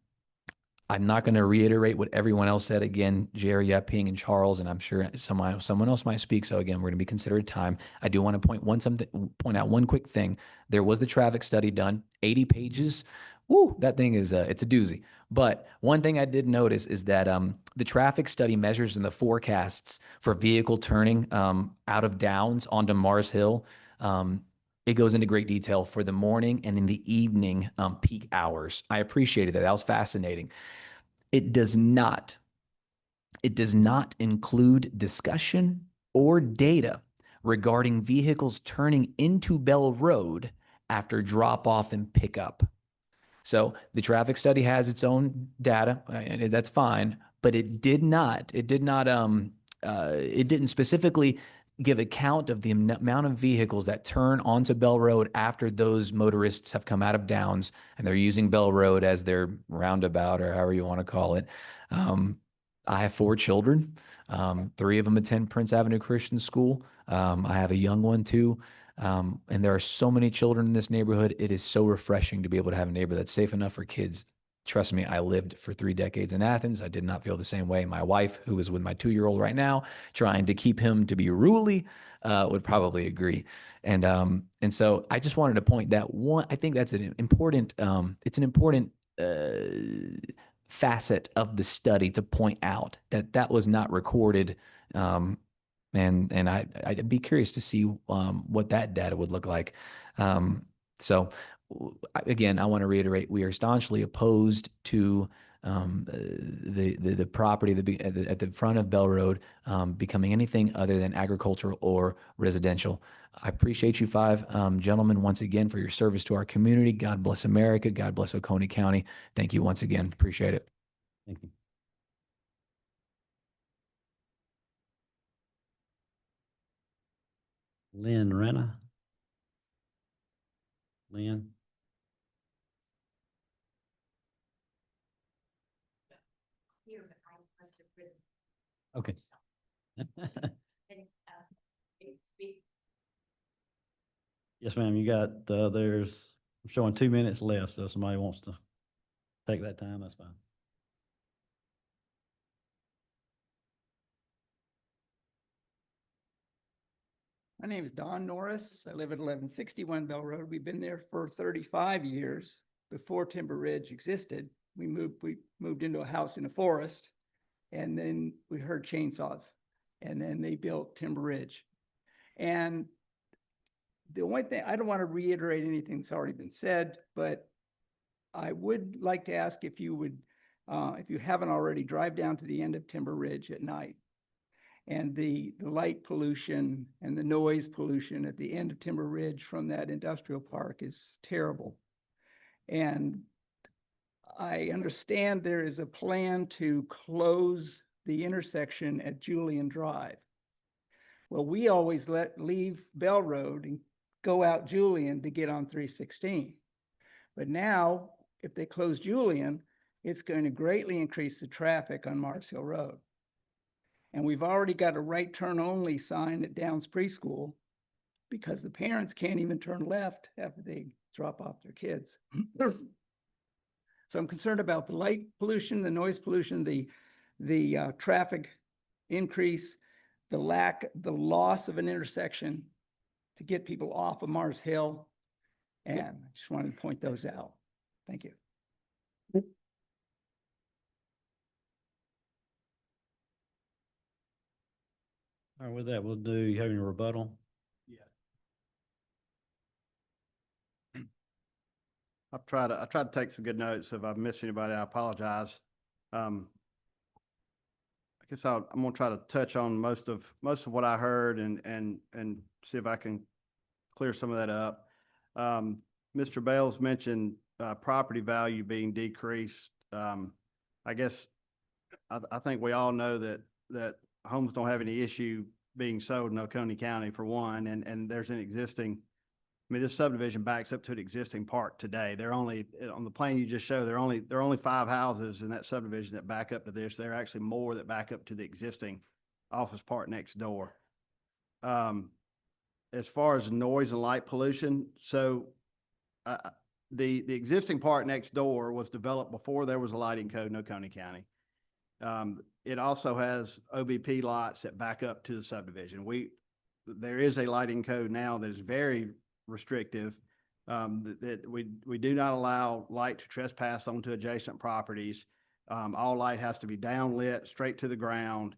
not going to reiterate what everyone else said. Again, Jerry, Yeping, and Charles, and I'm sure someone else might speak. So again, we're going to be considerate time. I do want to point out one quick thing. There was the traffic study done, 80 pages. Woo, that thing is it's a doozy. But one thing I did notice is that the traffic study measures in the forecasts for vehicle turning out of Downs onto Mars Hill. It goes into great detail for the morning and in the evening peak hours. I appreciated that. That was fascinating. It does not include discussion or data regarding vehicles turning into Bell Road after drop off and pickup. So the traffic study has its own data, and that's fine, but it didn't specifically give account of the amount of vehicles that turn onto Bell Road after those motorists have come out of Downs and they're using Bell Road as their roundabout or however you want to call it. I have 4 children. 3 of them attend Prince Avenue Christian School. I have a young one too. And there are so many children in this neighborhood. It is so refreshing to be able to have a neighbor that's safe enough for kids. Trust me, I lived for 3 decades in Athens. I did not feel the same way. My wife, who is with my 2-year-old right now, trying to keep him to be ruly, would probably agree. And so I just wanted to point that one. I think that's an important. It's an important facet of the study to point out that was not recorded. And I'd be curious to see what that data would look like. So again, I want to reiterate, we are staunchly opposed to the property at the front of Bell Road becoming anything other than agricultural or residential. I appreciate you 5 gentlemen once again for your service to our community. God bless America. God bless Oconee County. Thank you once again. Appreciate it. Thank you. Lynn Renna. Lynn. Okay. Yes, ma'am. You got, there's, I'm showing 2 minutes left. So if somebody wants to take that time, that's fine. My name is Don Norris. I live at 1161 Bell Road. We've been there for 35 years. Before Timber Ridge existed, we moved into a house in a forest, and then we heard chainsaws, and then they built Timber Ridge. And the only thing, I don't want to reiterate anything that's already been said, but I would like to ask if you would, if you haven't already, drive down to the end of Timber Ridge at night And the light pollution and the noise pollution at the end of Timber Ridge from that industrial park is terrible. And I understand there is a plan to close the intersection at Julian Drive. Well, we always leave Bell Road and go out Julian to get on 316. But now, if they close Julian, it's going to greatly increase the traffic on Mars Hill Road. And we've already got a right turn only sign at Downs Preschool because the parents can't even turn left after they drop off their kids. So I'm concerned about the light pollution, the noise pollution, the traffic increase, the loss of an intersection to get people off of Mars Hill. And I just wanted to point those out. Thank you. All right, with that, we'll do, you have any rebuttal? I tried to take some good notes. If I've missed anybody, I apologize. I guess I'm gonna try to touch on most of what I heard and see if I can clear some of that up. Mr. Bales mentioned property value being decreased. I guess I think we all know that homes don't have any issue being sold in Oconee County for one, and there's an existing. I mean, this subdivision backs up to an existing park today. They're only, on the plan you just showed, there are only 5 houses in that subdivision that back up to this. There are actually more that back up to the existing office park next door. As far as noise and light pollution, so the existing park next door was developed before there was a lighting code in Oconee County. It also has OBP lots that back up to the subdivision. There is a lighting code now that is very restrictive, that we do not allow light to trespass onto adjacent properties. All light has to be downlit straight to the ground.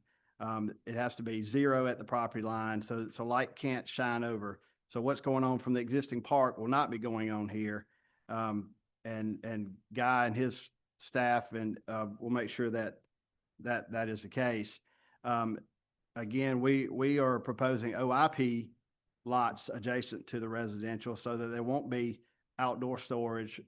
It has to be 0 at the property line, so light can't shine over. So what's going on from the existing park will not be going on here. And Guy and his staff and will make sure that is the case. Again, we are proposing OIP lots adjacent to the residential so that there won't be outdoor storage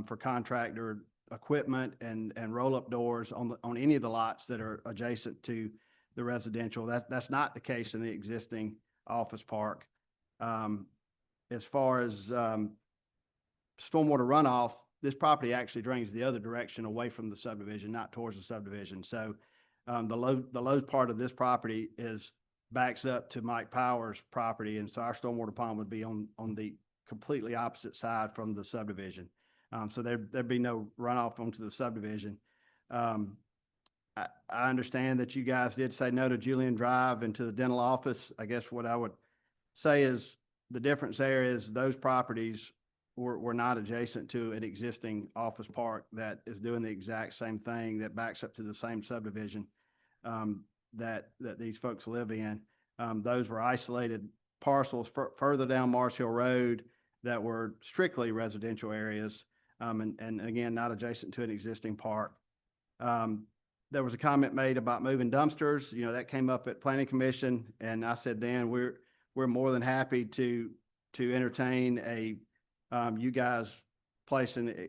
for contractor equipment and roll-up doors on any of the lots that are adjacent to the residential. That's not the case in the existing office park. As far as stormwater runoff, this property actually drains the other direction away from the subdivision, not towards the subdivision. So the Lowe's part of this property backs up to Mike Powers' property, and so our stormwater pond would be on the completely opposite side from the subdivision. So there'd be no runoff onto the subdivision. I understand that you guys did say no to Julian Drive and to the dental office. I guess what I would say is the difference there is those properties were not adjacent to an existing office park that is doing the exact same thing, that backs up to the same subdivision that these folks live in. Those were isolated parcels further down Mars Hill Road that were strictly residential areas, and again, not adjacent to an existing park. There was a comment made about moving dumpsters. You know, that came up at Planning Commission, and I said then we're more than happy to entertain you guys placing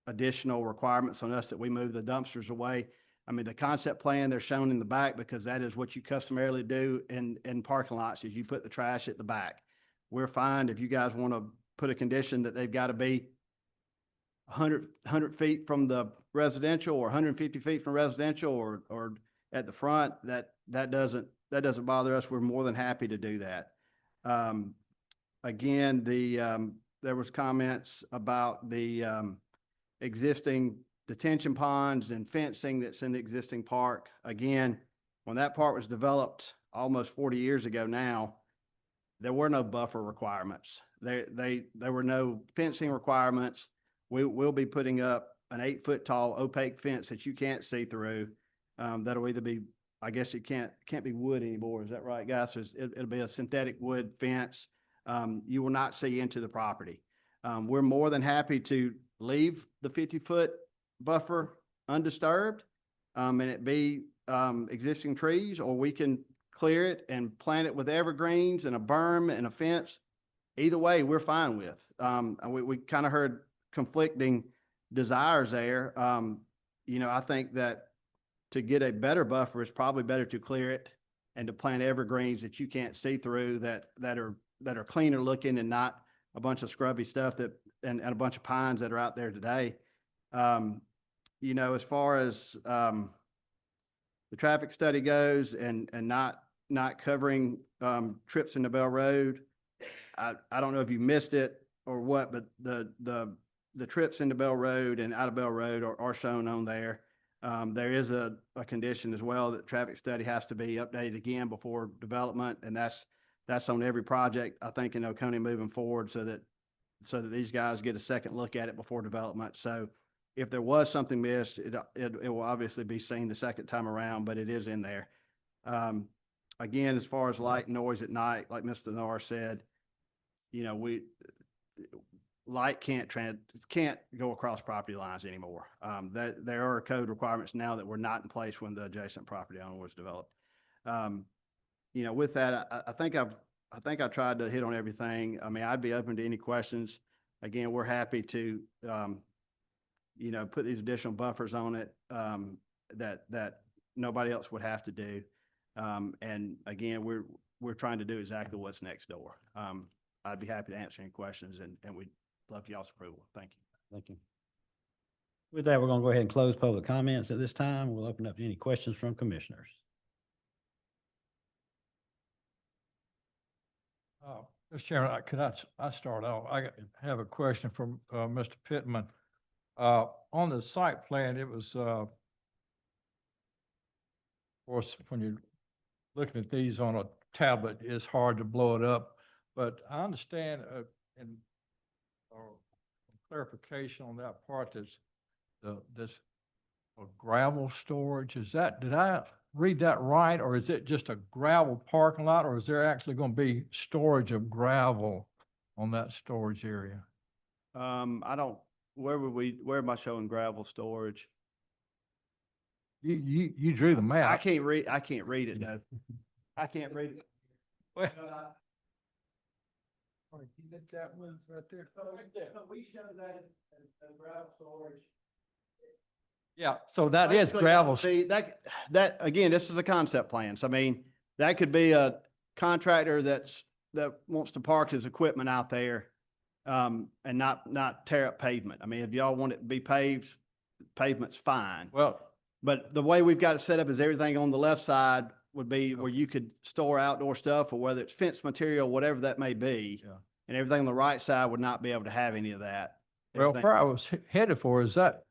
additional requirements on us that we move the dumpsters away. I mean, the concept plan, they're shown in the back because that is what you customarily do in parking lots, is you put the trash at the back. We're fine if you guys want to put a condition that they've got to be 100 feet from the residential or 150 feet from residential or at the front. That doesn't bother us. We're more than happy to do that. Again, there was comments about the existing detention ponds and fencing that's in the existing park. Again, when that park was developed almost 40 years ago now, there were no buffer requirements. There were no fencing requirements. We'll be putting up an 8-foot tall opaque fence that you can't see through. That'll either be, I guess it can't be wood anymore. Is that right, guys? So it'll be a synthetic wood fence. You will not see into the property. We're more than happy to leave the 50-foot buffer undisturbed, and it be existing trees, or we can clear it and plant it with evergreens and a berm and a fence. Either way, we're fine with. And we kind of heard conflicting desires there. I think that to get a better buffer, it's probably better to clear it and to plant evergreens that you can't see through, that are cleaner looking and not a bunch of scrubby stuff and a bunch of pines that are out there today. As far as the traffic study goes and not covering trips into Bell Road, I don't know if you missed it or what, but the trips into Bell Road and out of Bell Road are shown on there. There is a condition as well that traffic study has to be updated again before development, and that's on every project, I think, in Oconee moving forward, so that these guys get a second look at it before development. So if there was something missed, it will obviously be seen the second time around, but it is in there. Again, as far as light and noise at night, like Mr. Norris said, light can't go across property lines anymore. That there are code requirements now that were not in place when the adjacent property owner was developed. With that, I think I tried to hit on everything. I mean, I'd be open to any questions. Again, we're happy to, put these additional buffers on it, that nobody else would have to do. And again, we're trying to do exactly what's next door. I'd be happy to answer any questions, and we'd love y'all's approval. Thank you. Thank you. With that, we're going to go ahead and close public comments at this time. We'll open up to any questions from commissioners. Mr. Chairman, could I start off? I have a question from Mr. Pittman. On the site plan, it was, of course, when you're looking at these on a tablet, it's hard to blow it up. But I understand, clarification on that part, this gravel storage. Did I read that right? Or is it just a gravel parking lot, or is there actually going to be storage of gravel on that storage area? Where am I showing gravel storage? You drew the map. I can't read it though. I can't read it. Well, that one right there. We show that as gravel storage. Yeah, so that is Basically, gravel. See, that again, this is a concept plan. So I mean, that could be a contractor that wants to park his equipment out there, and not tear up pavement. I mean, if y'all want it to be paved, pavement's fine. Well, But the way we've got it set up is everything on the left side would be where you could store outdoor stuff, or whether it's fence material, whatever that may be. Yeah. And everything on the right side would not be able to have any of that. well, Everything- where I was headed for is that,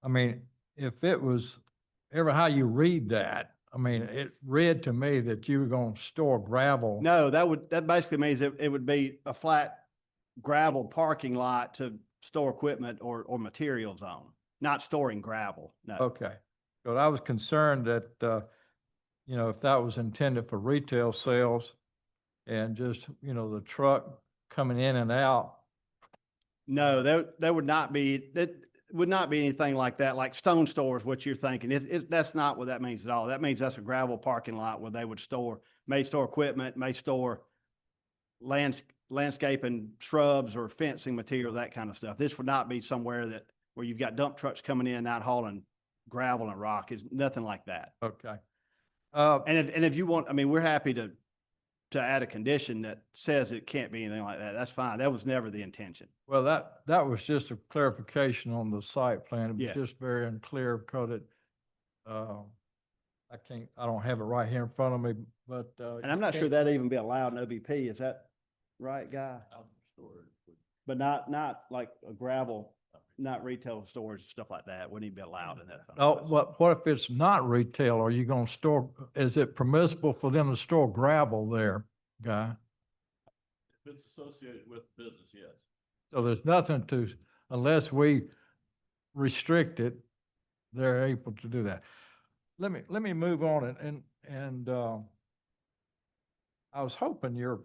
I mean, if it was ever how you read that, I mean, it read to me that you were going to store gravel. No, that basically means it would be a flat gravel parking lot to store equipment or materials on, not storing gravel. No. Okay. But I was concerned that, if that was intended for retail sales and just, the truck coming in and out. No, that would not be anything like that, like stone stores, what you're thinking. That's not what that means at all. That means that's a gravel parking lot where they would may store equipment, may store landscaping shrubs or fencing material, that kind of stuff. This would not be somewhere where you've got dump trucks coming in and out hauling gravel and rock. It's nothing like that. Okay. And if you want, I mean, we're happy to add a condition that says it can't be anything like that. That's fine. That was never the intention. Well, that was just a clarification on the site plan. It was Yeah. just very unclear because I don't have it right here in front of me, but. And I'm not sure that'd even be allowed in OBP. Is that right, Guy? But not like a gravel, not retail storage, stuff like that. Wouldn't even be allowed in that. Oh, what if it's not retail? Are you going to store, is it permissible for them to store gravel there, Guy? If it's associated with business, yes. So there's nothing unless we restrict it, they're able to do that. Let me move on and I was hoping your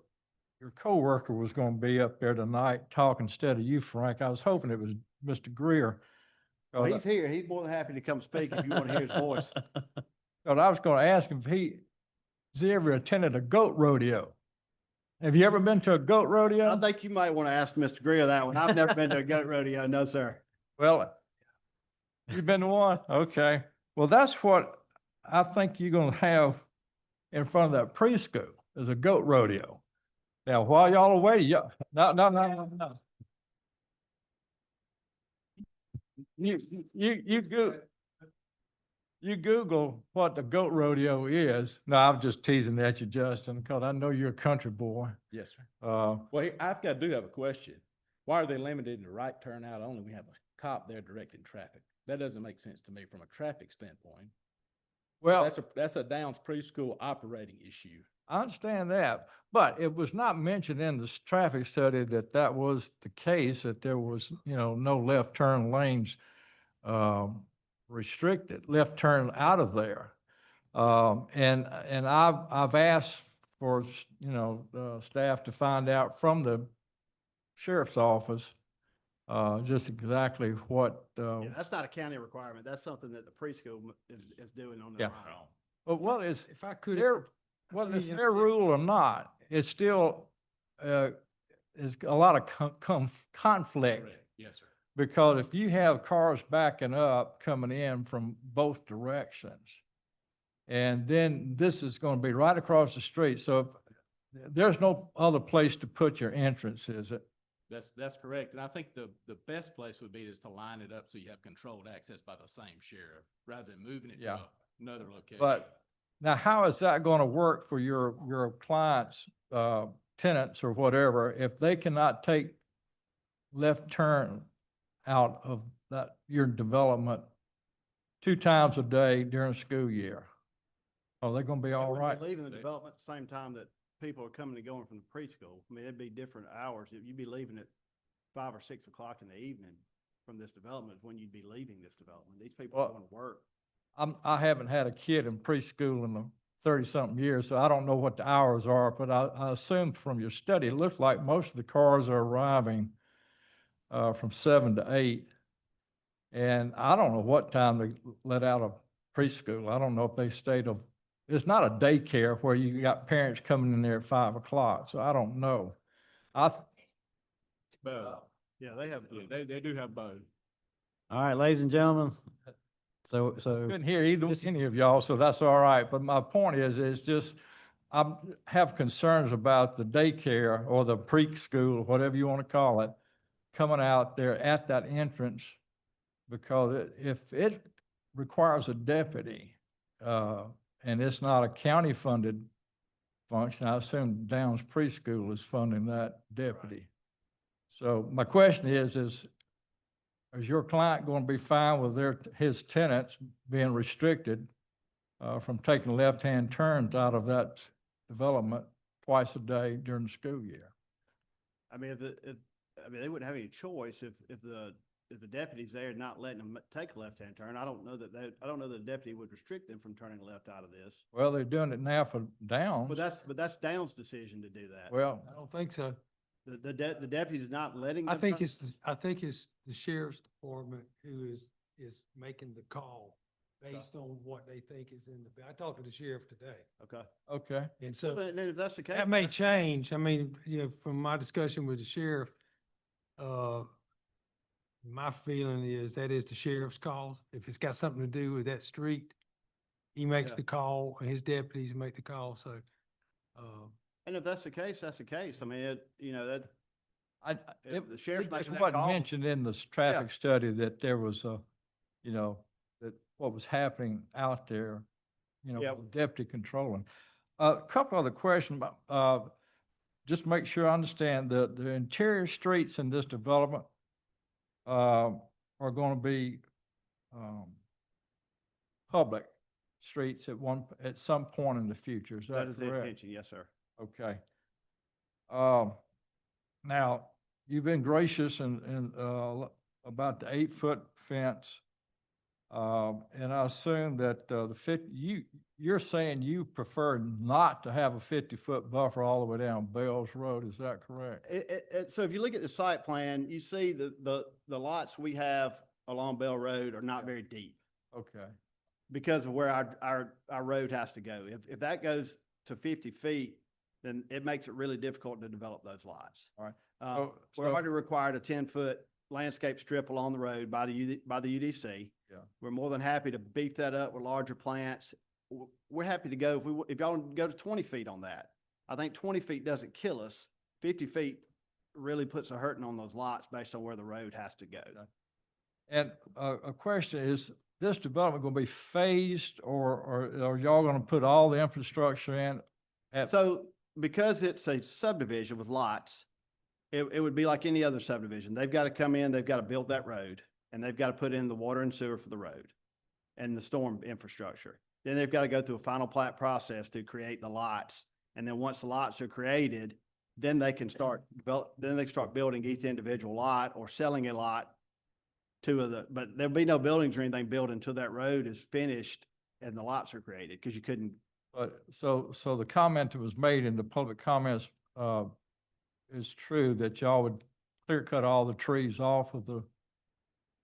coworker was going to be up there tonight talking instead of you, Frank. I was hoping it was Mr. Greer. Well, he's here. He's more than happy to come speak if you want to hear his voice. But I was gonna ask him if has he ever attended a goat rodeo? Have you ever been to a goat rodeo? I think you might want to ask Mr. Greer that one. I've never been to a goat rodeo. No, sir. Well, you've been to one? Okay. Well, that's what I think you're gonna have in front of that preschool, is a goat rodeo. Now, while y'all are waiting, no. You Google what the goat rodeo is. No, I'm just teasing at you, Justin, because I know you're a country boy. Yes, sir. Uh, Well, do have a question. Why are they limited to right turnout only? We have a cop there directing traffic. That doesn't make sense to me from a traffic standpoint. well, That's a Downs preschool operating issue. I understand that, but it was not mentioned in this traffic study that that was the case, that there was, no left turn lanes, restricted, left turn out of there. And I've asked for, staff to find out from the sheriff's office, just exactly what, Yeah, that's not a county requirement. That's something that the preschool is doing on their Yeah. own. but what is, If I could. whether me it's their interject. rule or not, it's still, is a lot of conflict. Yes, sir. Because if you have cars backing up coming in from both directions, and then this is going to be right across the street, so there's no other place to put your entrance, is it? That's correct. And I think the best place would be is to line it up so you have controlled access by the same sheriff rather than moving it to Yeah. another location. But now, how is that going to work for your clients, tenants or whatever, if they cannot take left turn out of your development 2 times a day during school year? Are they going to be all We'd be right? leaving the development at the same time that people are coming and going from the preschool. I mean, it'd be different hours. You'd be leaving at 5 or 6 o'clock in the evening from this development is when you'd be leaving this development. These people are Well, going to work. I haven't had a kid in preschool in 30-something years, so I don't know what the hours are, but I assume from your study, it looks like most of the cars are arriving from 7 to 8. And I don't know what time they let out of preschool. I don't know if they stayed of, it's not a daycare where you got parents coming in there at 5 o'clock, so I don't know. Both. Yeah, they have. Yeah, they do have both. All right, ladies and gentlemen. So Couldn't hear any of y'all, so that's all right. But my point is just, I have concerns about the daycare or the preschool, whatever you want to call it, coming out there at that entrance, because if it requires a deputy, and it's not a county-funded function, I assume Downs Preschool is funding that deputy. So my question is your client going to be fine with his tenants being restricted from taking left-hand turns out of that development twice a day during the school year? I mean, they wouldn't have any choice if the deputy's there not letting them take a left-hand turn. I don't know that the deputy would restrict them from turning left out of this. Well, they're doing it now for Downs. But that's Downs' decision to do that. Well, I don't think so. The deputy's not letting them. I think it's the sheriff's department who is making the call based on what they think is in the, I talked to the sheriff today. okay. And so Then if that's the case. that may change. I mean, from my discussion with the sheriff, my feeling is that is the sheriff's call. If it's got something to do with that street, he makes the call and his deputies make the call. So, And if that's the case, that's the case. I mean, the It sheriff's making that wasn't call. mentioned in this traffic study that there was that what was happening out there, Yeah. with the deputy controlling. A couple other questions about, just make sure I understand, the interior streets in this development are going to be public streets at some point in the future. Is That that is the correct? intention, yes, sir. Okay. Now, you've been gracious and about the 8-foot fence. And I assume that you're saying you prefer not to have a 50-foot buffer all the way down Bells Road. Is that correct? So if you look at the site plan, you see the lots we have along Bell Road are not very deep. Okay. because of where our road has to go. If that goes to 50 feet, then it makes it really difficult to develop those lots. All right. We're already required a 10-foot landscape strip along the road by the UDC. Yeah. We're more than happy to beef that up with larger plants. We're happy to go, if y'all go to 20 feet on that. I think 20 feet doesn't kill us. 50 feet really puts a hurting on those lots based on where the road has to go. And a question is, this development going to be phased or are y'all going to put all the infrastructure in? So because it's a subdivision with lots, it would be like any other subdivision. They've got to come in, they've got to build that road, and they've got to put in the water and sewer for the road and the storm infrastructure. Then they've got to go through a final plat process to create the lots. And then once the lots are created, then they can start building each individual lot or selling a lot but there'll be no buildings or anything built until that road is finished and the lots are created, because you couldn't. But so the comment that was made in the public comments, is true that y'all would clear cut all the trees off of the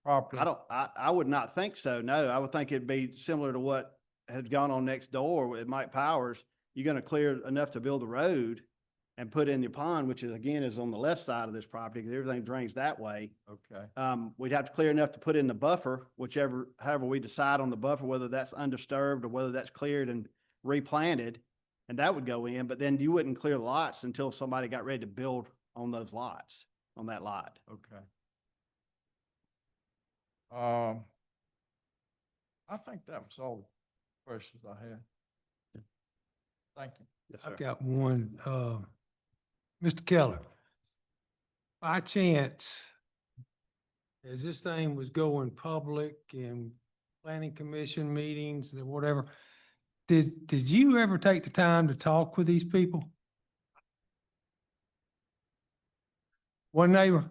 property? I would not think so. No, I would think it'd be similar to what has gone on next door with Mike Powers. You're going to clear enough to build the road and put in your pond, which is on the left side of this property, because everything drains that way. Okay. We'd have to clear enough to put in the buffer, however we decide on the buffer, whether that's undisturbed or whether that's cleared and replanted, and that would go in, but then you wouldn't clear lots until somebody got ready to build on those lots, on that lot. Okay. I think that was all the questions I had. Thank you. Yes, I've got one, Mr. Keller. By chance, as this thing was going public and planning commission meetings and whatever, did you ever take the time to talk with these people? One neighbor?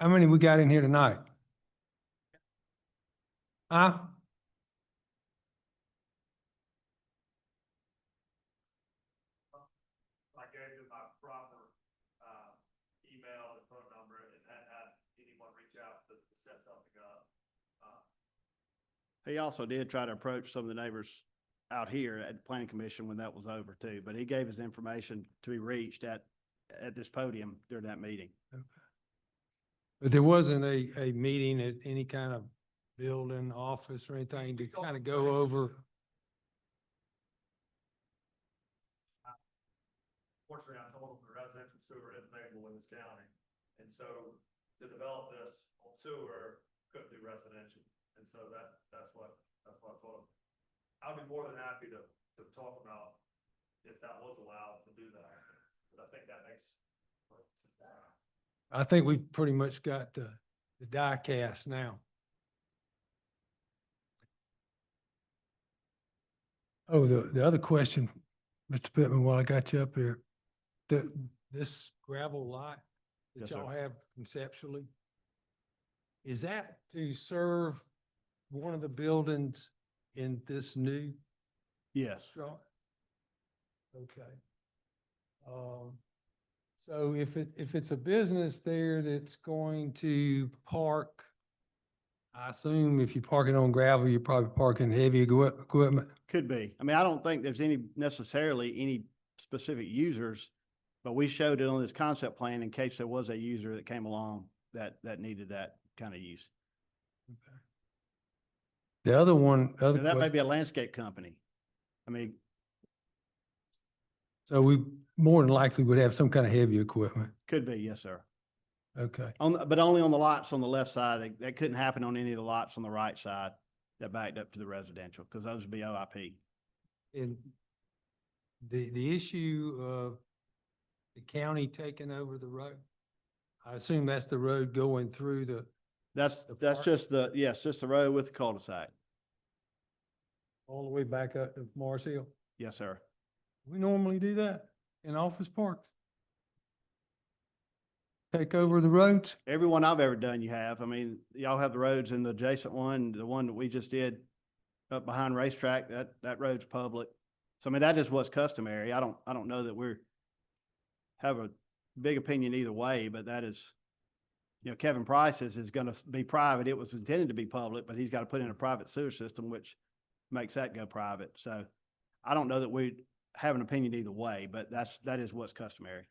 How many we got in here tonight? Huh? I gave them my proper, email and phone number and had anyone reach out to set something up. He also did try to approach some of the neighbors out here at the planning commission when that was over too, but he gave his information to be reached at this podium during that meeting. But there wasn't a meeting at any kind of building, office or anything to kind of go over? Fortunately, I told them the residential sewer is available in this county. And so to develop this on sewer, couldn't do residential. And so that's what I told them. I'd be more than happy to talk about if that was allowed to do that. But I think that makes. I think we've pretty much got the die cast now. Oh, the other question, Mr. Pittman, while I got you up here, this gravel lot that Yes, sir. y'all have conceptually, is that to serve one of the buildings in this new? Yes. Drawing? Okay. So if it's a business there that's going to park, I assume if you park it on gravel, you're probably parking heavy equipment. Could be. I mean, I don't think there's necessarily any specific users, but we showed it on this concept plan in case there was a user that came along that needed that kind of use. The other Now, that may question, be a landscape company. I mean, so we more than likely would have some kind of heavy equipment. could be, yes, sir. Okay. But only on the lots on the left side. That couldn't happen on any of the lots on the right side that backed up to the residential, because those would be OIP. And the issue of the county taking over the road, I assume that's the road going through the. That's park? just just the road with the cul-de-sac. All the way back up to Morris Hill. Yes, sir. We normally do that in office parks. Take over the roads. Everyone I've ever done, you have. I mean, y'all have the roads in the adjacent one, the one that we just did up behind racetrack, that road's public. So I mean, that is what's customary. I don't know that have a big opinion either way, but that is you know, Kevin Price's is gonna be private. It was intended to be public, but he's got to put in a private sewer system, which makes that go private. So I don't know that we have an opinion either way, but that is what's customary.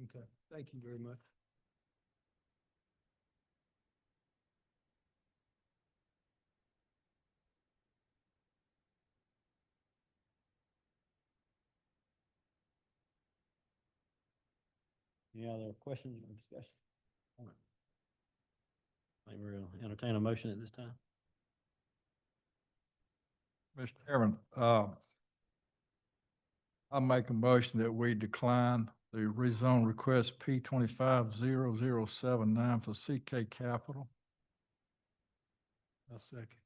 Okay, thank you very much. Any other questions or discussion? All right. I think we're gonna entertain a motion at this time. Mr. Chairman, I make a motion that we decline the rezone request P 250079 for CK Capital. I'll second.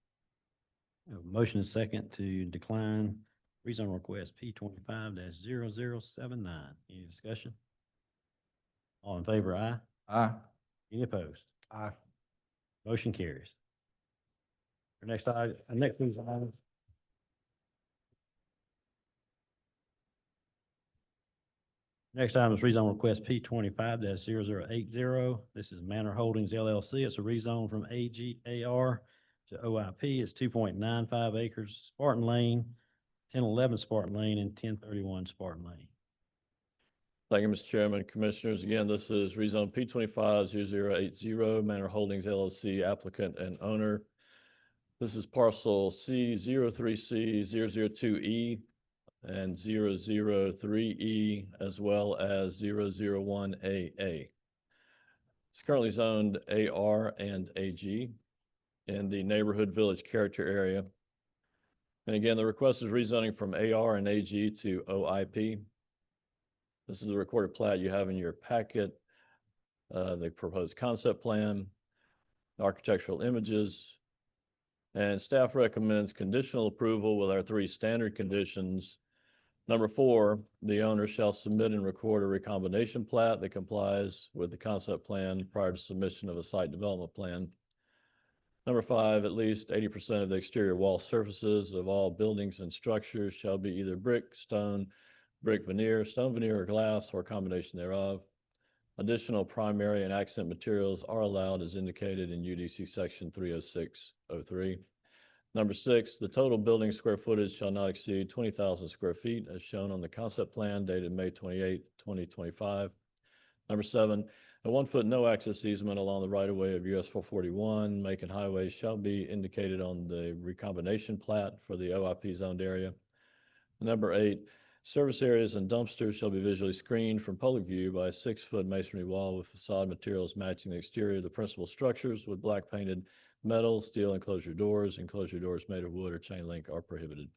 We have a motion and second to decline rezone request P 25-0079. Any discussion? All in favor, aye. Aye. Any opposed? Aye. Motion carries. Our next item, next thing's item. Next item is rezone request P 25-0080. This is Manor Holdings LLC. It's a rezone from AGAR to OIP. It's 2.95 acres, Spartan Lane, 1011 Spartan Lane, and 1031 Spartan Lane. Thank you, Mr. Chairman. Commissioners, again, this is rezone P 25-0080, Manor Holdings LLC, applicant and owner. This is parcel C03C002E and 003E, as well as 001AA. It's currently zoned AR and AG in the neighborhood village character area. And again, the request is rezoning from AR and AG to OIP. This is the recorded plat you have in your packet, the proposed concept plan, architectural images, and staff recommends conditional approval with our 3 standard conditions. Number 4, the owner shall submit and record a recombination plat that complies with the concept plan prior to submission of a site development plan. Number 5, at least 80% of the exterior wall surfaces of all buildings and structures shall be either brick, stone, brick veneer, stone veneer, or glass, or a combination thereof. Additional primary and accent materials are allowed as indicated in UDC section 30603. Number 6, the total building square footage shall not exceed 20,000 square feet as shown on the concept plan dated May 28, 2025. Number 7, a 1-foot no access easement along the right of way of US 441 Macon Highway shall be indicated on the recombination plat for the OIP zoned area. Number 8, service areas and dumpsters shall be visually screened from public view by a 6-foot masonry wall with facade materials matching the exterior of the principal structures with black painted metal, steel enclosure doors. Enclosure doors made of wood or chain link are prohibited.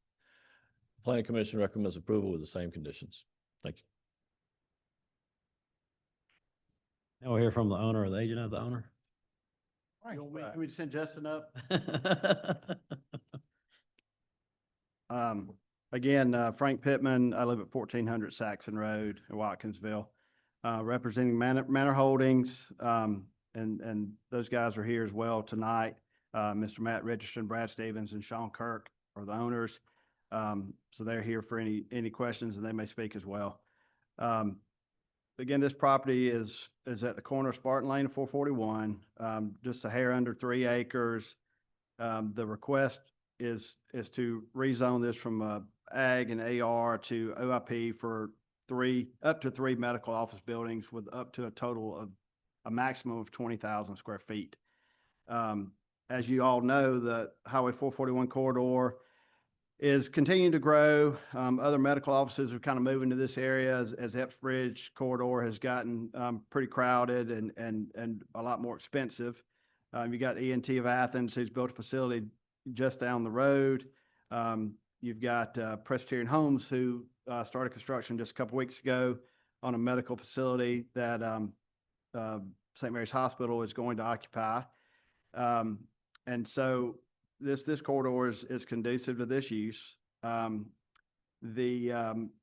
The Planning Commission recommends approval with the same conditions. Thank you. Now we'll hear from the owner or the agent of the owner. You want me to send Justin up? Frank Pittman, I live at 1400 Saxon Road in Watkinsville, representing Manor Holdings. And those guys are here as well tonight. Mr. Matt Richardson, Brad Stevens, and Sean Kirk are the owners. So they're here for any questions, and they may speak as well. Again, this property is at the corner of Spartan Lane and 441, just a hair under 3 acres. The request is to rezone this from ag and AR to OIP for up to 3 medical office buildings with up to a total of a maximum of 20,000 square feet. As you all know, the Highway 441 corridor is continuing to grow. Other medical offices are kind of moving to this area as Epps Bridge corridor has gotten pretty crowded and a lot more expensive. You got ENT of Athens, who's built a facility just down the road. You've got Presbyterian Homes, who started construction just a couple weeks ago on a medical facility that St. Mary's Hospital is going to occupy. And so this corridor is conducive to this use. It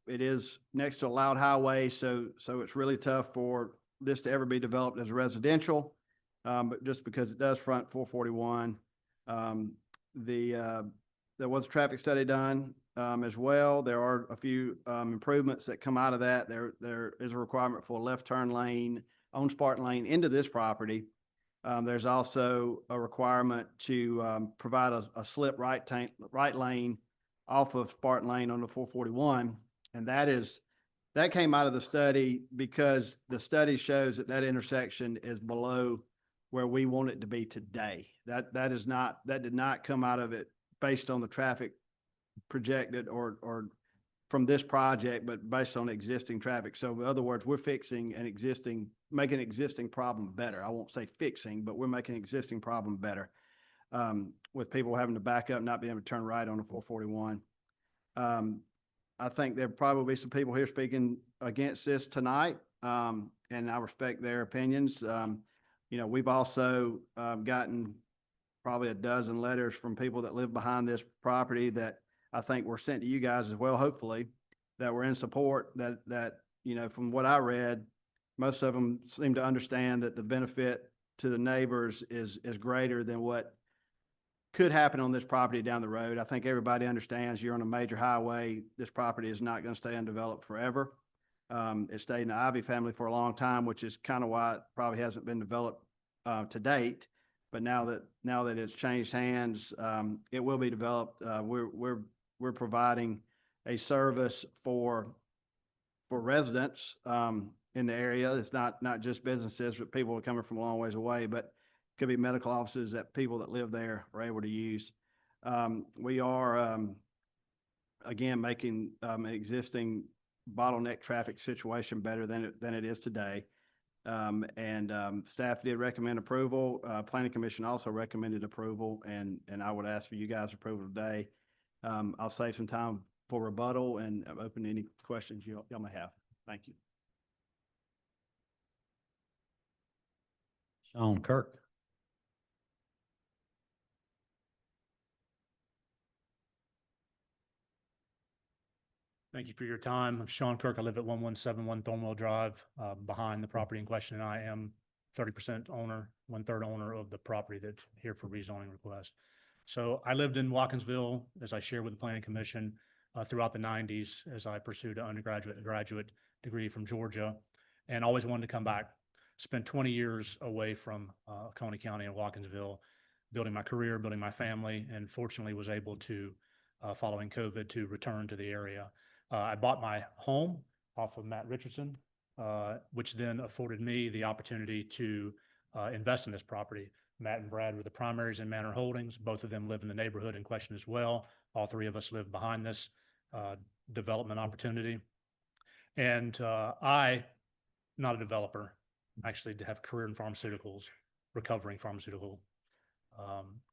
is next to a loud highway, so it's really tough for this to ever be developed as residential. But just because it does front 441, there was a traffic study done as well. There are a few improvements that come out of that. There is a requirement for a left turn lane on Spartan Lane into this property. There's also a requirement to provide a slip right lane off of Spartan Lane on the 441. And that came out of the study because the study shows that that intersection is below where we want it to be today. That did not come out of it based on the traffic projected or from this project, but based on existing traffic. So in other words, we're fixing making an existing problem better. I won't say fixing, but we're making an existing problem better, with people having to back up, not being able to turn right on the 441. I think there'll probably be some people here speaking against this tonight, and I respect their opinions. We've also gotten probably a dozen letters from people that live behind this property that I think were sent to you guys as well, hopefully, that were in support that from what I read, most of them seem to understand that the benefit to the neighbors is greater than what could happen on this property down the road. I think everybody understands you're on a major highway. This property is not going to stay undeveloped forever. It stayed in the Ivy family for a long time, which is kind of why it probably hasn't been developed to date. But now that it's changed hands, it will be developed. We're providing a service for residents in the area. It's not just businesses, but people are coming from a long ways away, but could be medical offices that people that live there are able to use. We are, again, making an existing bottleneck traffic situation better than it is today. Staff did recommend approval. Planning Commission also recommended approval, and I would ask for you guys' approval today. I'll save some time for rebuttal and open to any questions y'all may have. Thank you. Sean Kirk. Thank you for your time. I'm Sean Kirk. I live at 1171 Thornwell Drive, behind the property in question. And I am 30% owner, 1/3 owner of the property that's here for rezoning request. So I lived in Watkinsville, as I shared with the Planning Commission, throughout the 90s as I pursued an undergraduate and graduate degree from Georgia, and always wanted to come back. Spent 20 years away from Oconee County and Watkinsville, building my career, building my family, and fortunately was able to, following COVID, to return to the area. I bought my home off of Matt Richardson, which then afforded me the opportunity to invest in this property. Matt and Brad were the primaries in Manor Holdings. Both of them live in the neighborhood in question as well. All three of us live behind this development opportunity. And I, not a developer, actually have a career in pharmaceuticals, recovering pharmaceutical.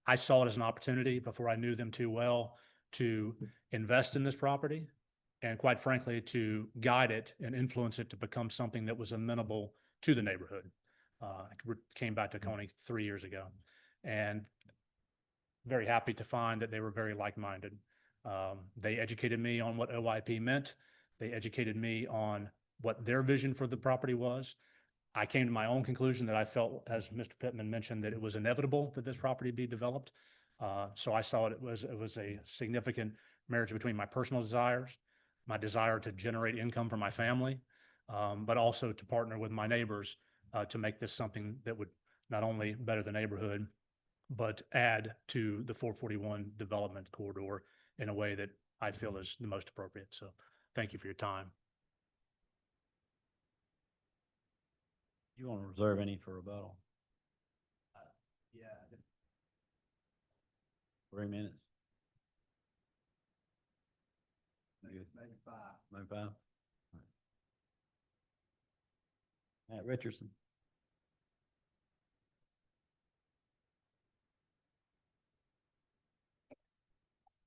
I saw it as an opportunity before I knew them too well to invest in this property, and quite frankly, to guide it and influence it to become something that was amenable to the neighborhood. I came back to Oconee 3 years ago, and very happy to find that they were very like-minded. They educated me on what OIP meant. They educated me on what their vision for the property was. I came to my own conclusion that I felt, as Mr. Pittman mentioned, that it was inevitable that this property be developed. So I saw it was a significant marriage between my personal desires, my desire to generate income for my family, but also to partner with my neighbors to make this something that would not only better the neighborhood, but add to the 441 development corridor in a way that I feel is the most appropriate. So thank you for your time. You want to reserve any for rebuttal? Yeah. 3 minutes. Maybe 5. Maybe 5. Matt Richardson.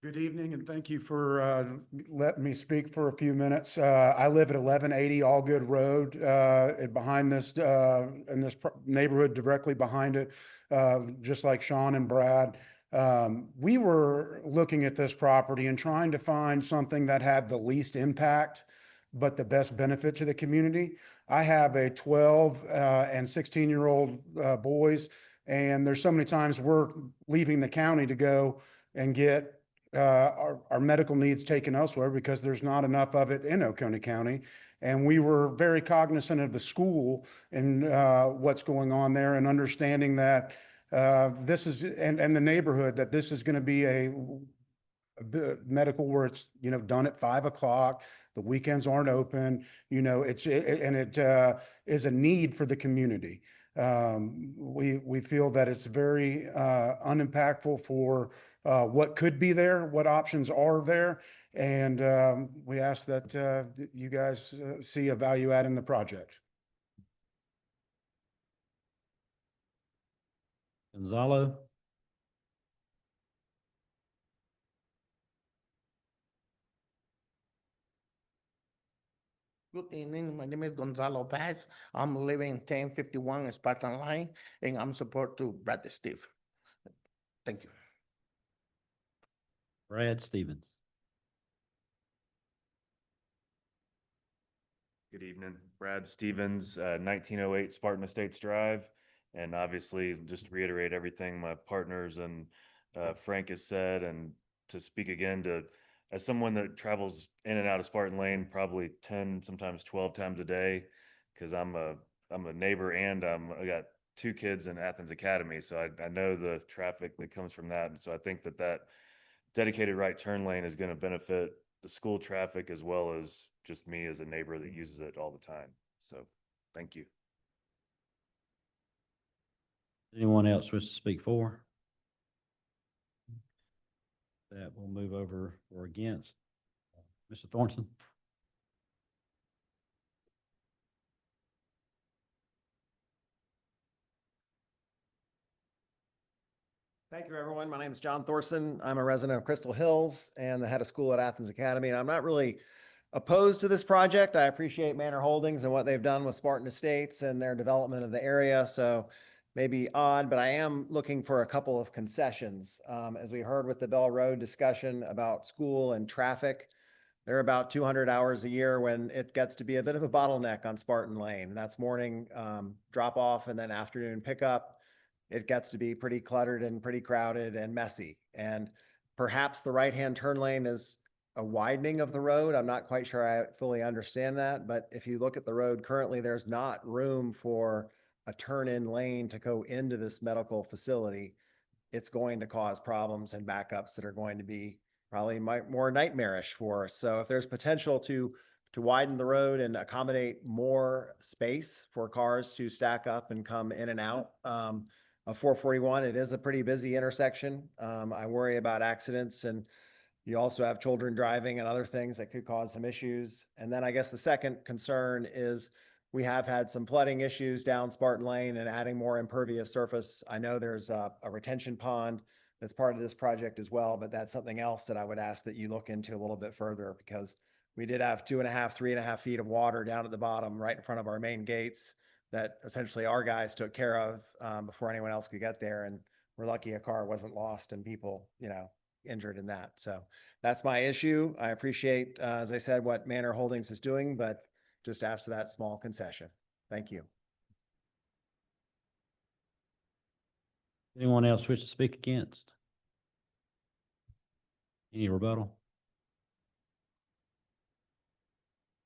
Good evening, and thank you for letting me speak for a few minutes. I live at 1180 Allgood Road, and behind this, in this neighborhood directly behind it, just like Sean and Brad. We were looking at this property and trying to find something that had the least impact, but the best benefit to the community. I have a 12 and 16-year-old boys, and there's so many times we're leaving the county to go and get our medical needs taken elsewhere because there's not enough of it in Oconee County. And we were very cognizant of the school and what's going on there, and understanding that this is, and the neighborhood, that this is going to be a medical where it's, you know, done at 5 o'clock. The weekends aren't open, you know, it is a need for the community. We feel that it's very unimpactful for what could be there, what options are there. And we ask that you guys see a value add in the project. Gonzalo, Good evening. My name is Gonzalo Paz. I'm living 1051 Spartan Line, and I'm support to Brad Steve. Thank you. Brad Stevens. Good evening, Brad Stevens, 1908 Spartan Estates Drive. And obviously, just to reiterate everything my partners and Frank has said, and to speak again to, as someone that travels in and out of Spartan Lane probably 10, sometimes 12 times a day, because I'm a neighbor and I got 2 kids in Athens Academy. So I know the traffic that comes from that. And so I think that dedicated right turn lane is going to benefit the school traffic as well as just me as a neighbor that uses it all the time. So thank you. Anyone else wish to speak for? That will move over or against. Mr. Thornton? Thank you, everyone. My name is John Thorson. I'm a resident of Crystal Hills and the head of school at Athens Academy. And I'm not really opposed to this project. I appreciate Manor Holdings and what they've done with Spartan Estates and their development of the area. So maybe odd, but I am looking for a couple of concessions. As we heard with the Bell Road discussion about school and traffic, there are about 200 hours a year when it gets to be a bit of a bottleneck on Spartan Lane. That's morning drop off and then afternoon pickup. It gets to be pretty cluttered and pretty crowded and messy. And perhaps the right-hand turn lane is a widening of the road. I'm not quite sure I fully understand that, but if you look at the road currently, there's not room for a turn-in lane to go into this medical facility. It's going to cause problems and backups that are going to be probably more nightmarish for us. So if there's potential to widen the road and accommodate more space for cars to stack up and come in and out of 441, it is a pretty busy intersection. I worry about accidents, and you also have children driving and other things that could cause some issues. And then I guess the second concern is we have had some flooding issues down Spartan Lane and adding more impervious surface. I know there's a retention pond that's part of this project as well, but that's something else that I would ask that you look into a little bit further, because we did have 2.5, 3.5 feet of water down at the bottom right in front of our main gates that essentially our guys took care of before anyone else could get there. And we're lucky a car wasn't lost and people, you know, injured in that. So that's my issue. I appreciate, as I said, what Manor Holdings is doing, but just ask for that small concession. Thank you. Anyone else wish to speak against? Any rebuttal?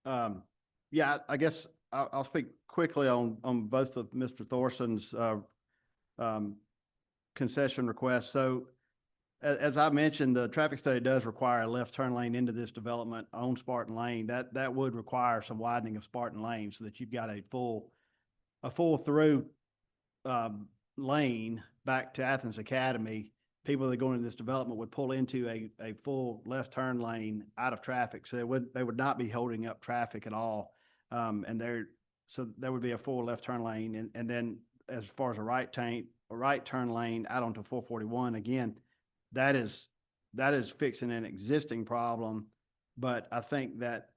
Yeah, I guess I'll speak quickly on both of Mr. Thorson's concession requests. So as I mentioned, the traffic study does require a left turn lane into this development on Spartan Lane. That would require some widening of Spartan Lane so that you've got a full through lane back to Athens Academy. People that go into this development would pull into a full left turn lane out of traffic. So they would not be holding up traffic at all. So there would be a full left turn lane. And then as far as a right turn lane out onto 441, again, that is fixing an existing problem. But I think that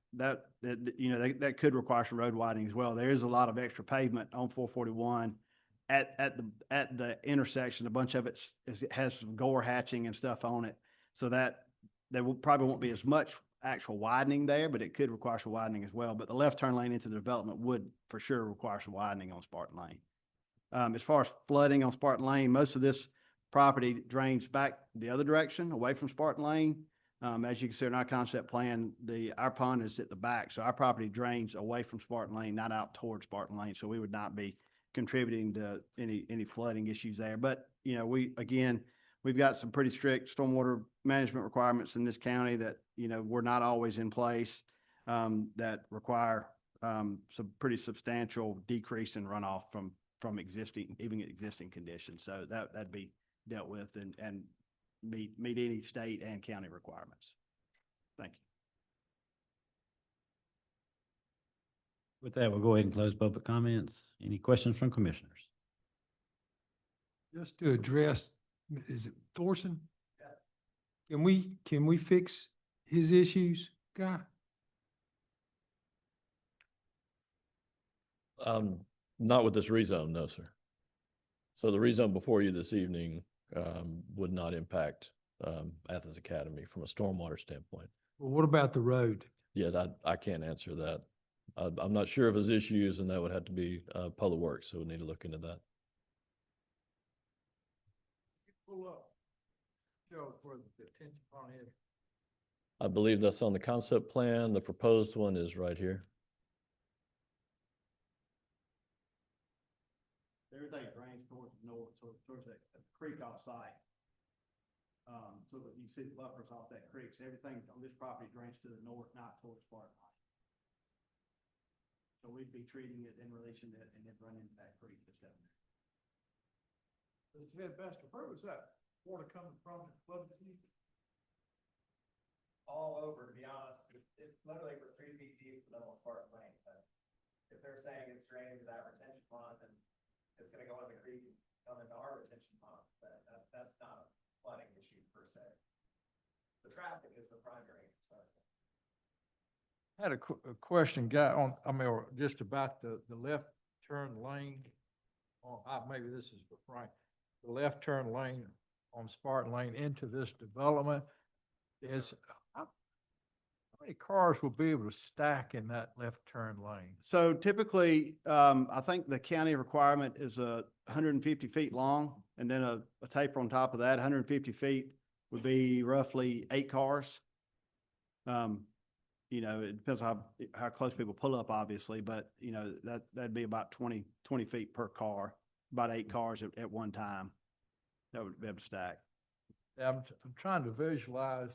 could require some road widening as well. There is a lot of extra pavement on 441 at the intersection. A bunch of it has some gore hatching and stuff on it, so that there probably won't be as much actual widening there, but it could require some widening as well. But the left turn lane into the development would for sure require some widening on Spartan Lane. As far as flooding on Spartan Lane, most of this property drains back the other direction, away from Spartan Lane. As you can see in our concept plan, our pond is at the back, so our property drains away from Spartan Lane, not out towards Spartan Lane, so we would not be contributing to any flooding issues there. But, you know, we've got some pretty strict stormwater management requirements in this county that, you know, were not always in place, that require some pretty substantial decrease in runoff from existing conditions. So that'd be dealt with and meet any state and county requirements. Thank you. With that, we'll go ahead and close public comments. Any questions from commissioners? Just to address, is it Thorson? Can we fix his issues, Guy? Not with this rezone, no, sir. So the rezone before you this evening would not impact Athens Academy from a stormwater standpoint. Well, what about the road? Yeah, I can't answer that. I'm not sure of his issues, and that would have to be Public Works, so we need to look into that. Pull up, show where the detention pond is. I believe that's on the concept plan. The proposed one is right here. Everything drains towards the north, towards that creek off-site. So that you see the buffers off that creek. So everything on this property drains to the north, not towards Spartan Lane. So we'd be treating it and releasing it and then running into that creek that's down there. It's been best to prove, is that water coming from the flood? All over, to be honest. It literally was 3 feet deep for the whole Spartan Lane. But if they're saying it's draining to that retention pond, then it's gonna go in the creek and come into our retention pond. That's not a flooding issue per se. The traffic is the primary concern. Had a question, Guy, or just about the left turn lane. Maybe this is for Frank. The left turn lane on Spartan Lane into this development is, how many cars will be able to stack in that left turn lane? So typically, I think the county requirement is 150 feet long, and then a taper on top of that. 150 feet would be roughly 8 cars. You know, it depends on how close people pull up, obviously, but you know, that'd be about 20 feet per car, about 8 cars at one time. That would be able to stack. Yeah, I'm trying to visualize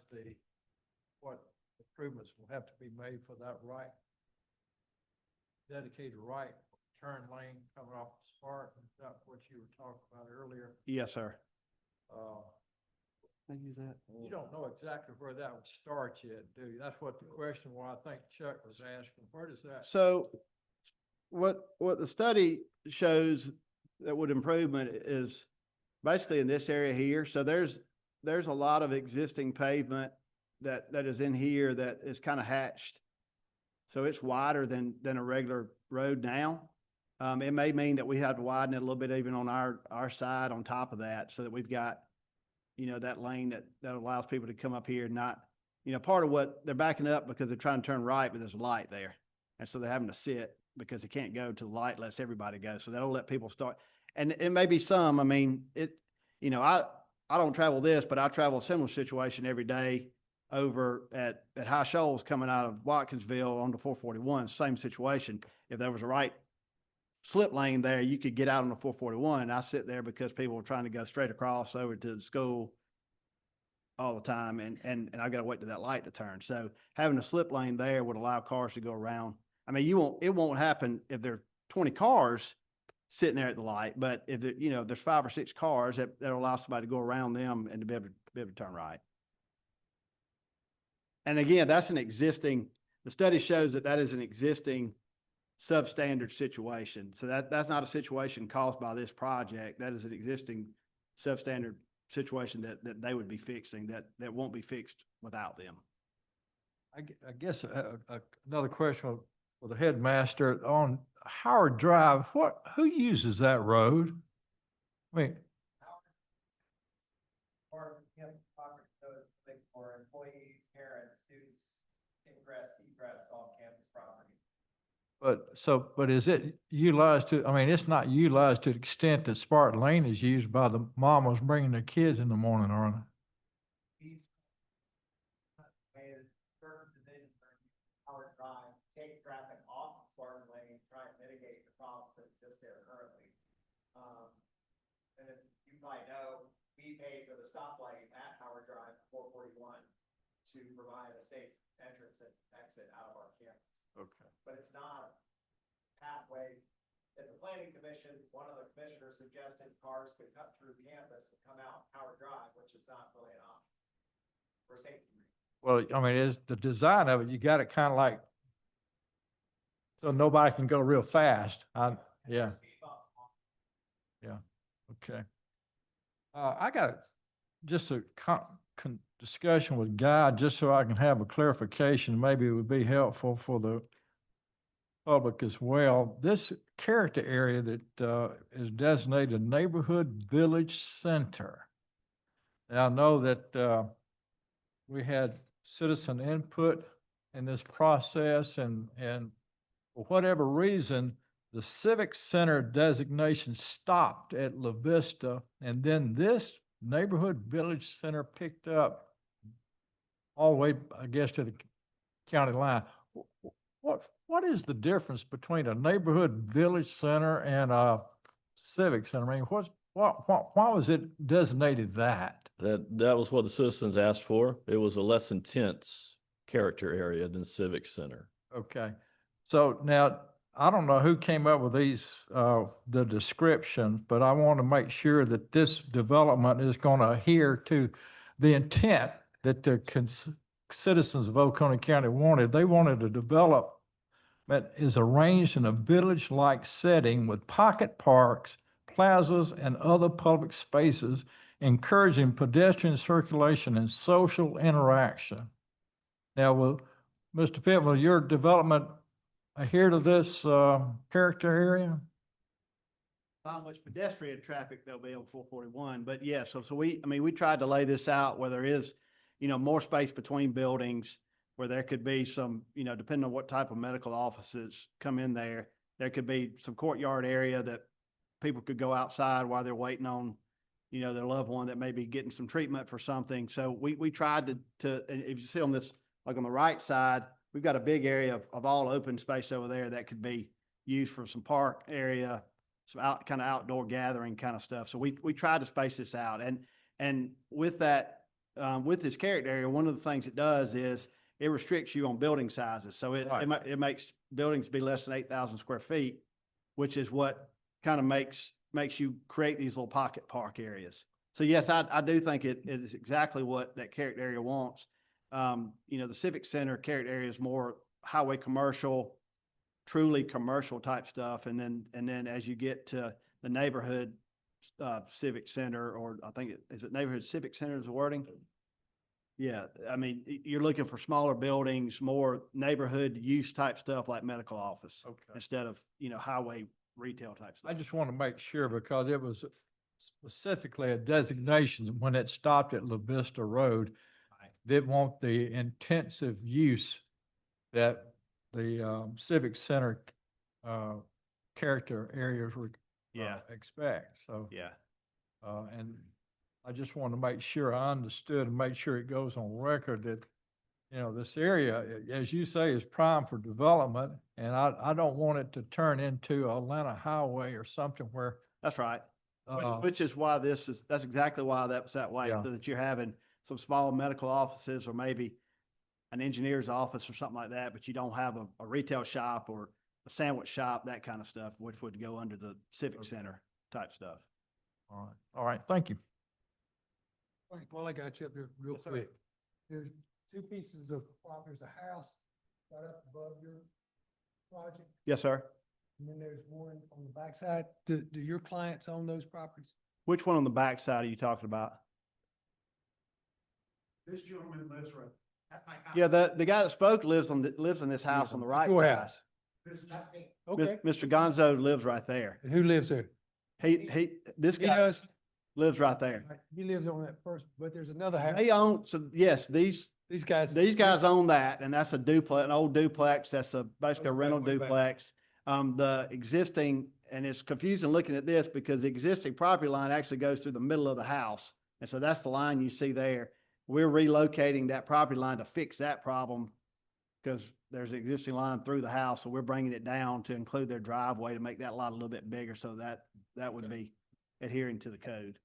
what improvements will have to be made for that dedicated right turn lane coming off the Spartan. Is that what you were talking about earlier? Yes, sir. I use that. You don't know exactly where that would start yet, do you? That's what the question, I think Chuck was asking. Where does that? So what the study shows that would improvement is basically in this area here. So there's a lot of existing pavement that is in here that is kind of hatched. So it's wider than a regular road now. It may mean that we have to widen it a little bit even on our side on top of that, so that we've got, you know, that lane that allows people to come up here and not, you know, part of what they're backing up because they're trying to turn right, but there's a light there. And so they're having to sit because they can't go to the light unless everybody goes. So that'll let people start. And it may be some, I mean, you know, I don't travel this, but I travel a similar situation every day over at High Shoals coming out of Watkinsville on the 441, same situation. If there was a right slip lane there, you could get out on the 441. I sit there because people are trying to go straight across over to the school all the time, and I've got to wait to that light to turn. So having a slip lane there would allow cars to go around. I mean, it won't happen if there are 20 cars sitting there at the light, but if you know, there's 5 or 6 cars that'll allow somebody to go around them and to be able to turn right. And again, that's the study shows that is an existing substandard situation. So that's not a situation caused by this project. That is an existing substandard situation that they would be fixing that won't be fixed without them. I guess another question for the headmaster on Howard Drive. Who uses that road? I mean, Or campus property, so it's like for employees, parents, students, ingress, egress off campus property. But is it utilized to, I mean, it's not utilized to the extent that Spartan Lane is used by the mamas bringing their kids in the morning, are they? Howard Drive, take traffic off of Spartan Lane, try and mitigate the problems that exist there currently. And then you might know, we paid for the stoplight at Howard Drive, 441, to provide a safe entrance and exit out of our campus. Okay. But it's not a pathway. At the planning commission, one of the commissioners suggested cars could cut through campus and come out Howard Drive, which is not really an option for safety reasons. Well, I mean, it's the design of it, you got it kind of like, so nobody can go real fast. Yeah. Yeah, okay. I got just a discussion with Guy, just so I can have a clarification. Maybe it would be helpful for the public as well. This character area that is designated Neighborhood Village Center. Now, I know that we had citizen input in this process, and for whatever reason, the Civic Center designation stopped at La Vista, and then this Neighborhood Village Center picked up all the way, I guess, to the county line. What is the difference between a Neighborhood Village Center and a Civic Center? I mean, why was it designated that? That was what the citizens asked for. It was a less intense character area than Civic Center. Okay. So now, I don't know who came up with these, the description, but I want to make sure that this development is going to adhere to the intent that the citizens of Oconee County wanted. They wanted a development that is arranged in a village-like setting with pocket parks, plazas, and other public spaces, encouraging pedestrian circulation and social interaction. Now, will Mr. Pitt, will your development adhere to this character area? Not much pedestrian traffic there'll be on 441, but yeah, so we tried to lay this out where there is, more space between buildings, where there could be some, depending on what type of medical offices come in there, there could be some courtyard area that people could go outside while they're waiting on, their loved one that may be getting some treatment for something. So we tried to, and if you see on this, like on the right side, we've got a big area of all open space over there that could be used for some park area, some kind of outdoor gathering kind of stuff. So we tried to space this out. And with that, with this character area, one of the things it does is it restricts you on building sizes. So it makes buildings be less than 8,000 square feet, which is what kind of makes you create these little pocket park areas. So yes, I do think it is exactly what that character area wants. The Civic Center character area is more highway commercial, truly commercial type stuff. And then as you get to the neighborhood Civic Center, or I think is it Neighborhood Civic Center is the wording? Yeah, I mean, you're looking for smaller buildings, more neighborhood use type stuff like medical office. Okay. Instead of, highway retail type stuff. I just want to make sure, because it was specifically a designation when it stopped at La Vista Road. They want the intensive use that the Civic Center character areas would expect. So yeah, and I just want to make sure I understood and make sure it goes on record that this area, as you say, is prime for development, and I don't want it to turn into Atlanta Highway or something where. That's right. Which is why that's exactly why that's that way, so that you're having some small medical offices or maybe an engineer's office or something like that, but you don't have a retail shop or a sandwich shop, that kind of stuff, which would go under the Civic Center type stuff. All right, thank you. Well, I got you up here real quick. There's two pieces of, there's a house right up above your project, Yes, sir. and then there's one on the backside. Do your clients own those properties? Which one on the back side are you talking about? This gentleman lives right. Yeah, the guy that spoke lives in this house on the right. Your side. house. Okay. Mr. Gonzo lives right there. And who lives there? This He guy does? lives right there. He lives on that first, but there's another house. They own, so yes, these These guys. These guys own that, and that's a duplex, an old duplex. That's basically a Okay, rental way back. duplex. The existing, and it's confusing looking at this because the existing property line actually goes through the middle of the house. And so that's the line you see there. We're relocating that property line to fix that problem because there's an existing line through the house. So we're bringing it down to include their driveway to make that lot a little bit bigger. So that would be adhering to the code.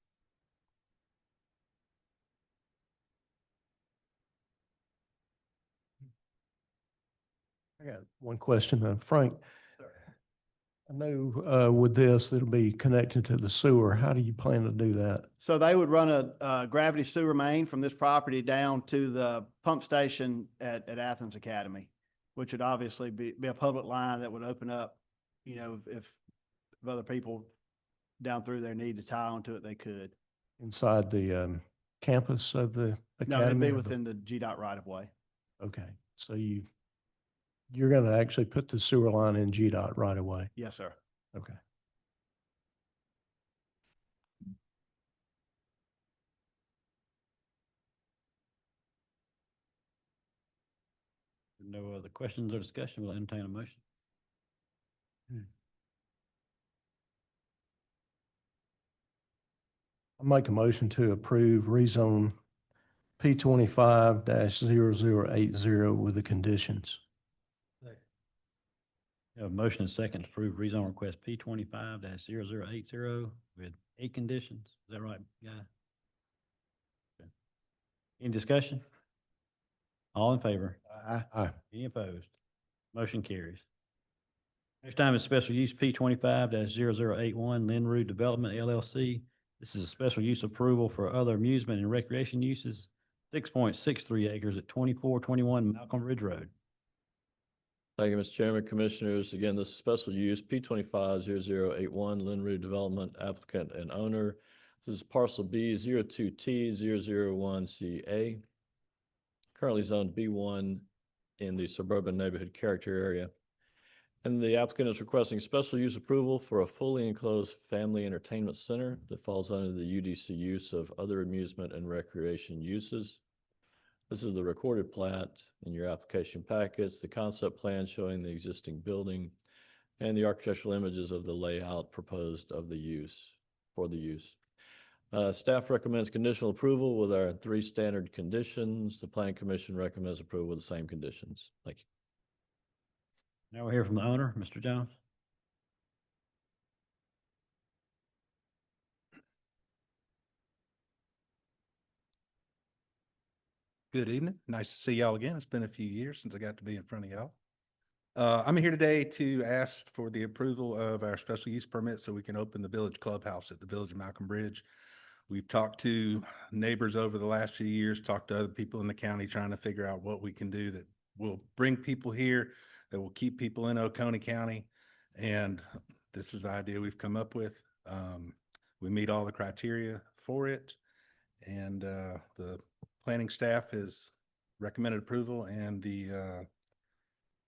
I got one question, Frank. I know with this, it'll be connected to the sewer. How do you plan to do that? So they would run a gravity sewer main from this property down to the pump station at Athens Academy, which would obviously be a public line that would open up, you know, if other people down through there need to tie onto it, they could. Inside the campus of the No, academy? it'd be or the- within the GDOT right of way. Okay, so you're going to actually put the sewer line in GDOT right away? Yes, sir. Okay. No other questions or discussion. We'll entertain a motion. I make a motion to approve rezone P25-0080 with the conditions. We have a motion and second to approve rezone request P25-0080 with 8 conditions. Is that right, guy? Okay. Any discussion? All in favor? Aye. Any opposed? Motion carries. Next time is special use P25-0081 Linroot Development LLC. This is a special use approval for other amusement and recreation uses, 6.63 acres at 2421 Malcolm Ridge Road. Thank you, Mr. Chairman, Commissioners. Again, this is special use P25-0081 Linroot Development applicant and owner. This is parcel B02T001CA. Currently zoned B1 in the suburban neighborhood character area. And the applicant is requesting special use approval for a fully enclosed family entertainment center that falls under the UDC use of other amusement and recreation uses. This is the recorded plat in your application packets, the concept plan showing the existing building, and the architectural images of the layout proposed of the use, for the use. Staff recommends conditional approval with our 3 standard conditions. The Planning Commission recommends approval with the same conditions. Thank you. Now we'll hear from the owner, Mr. Jones. Good evening. Nice to see y'all again. It's been a few years since I got to be in front of y'all. I'm here today to ask for the approval of our special use permit so we can open the village clubhouse at the Village of Malcolm Bridge. We've talked to neighbors over the last few years, talked to other people in the county, trying to figure out what we can do that will bring people here, that will keep people in Oconee County. And this is the idea we've come up with. We meet all the criteria for it. And the planning staff has recommended approval, and the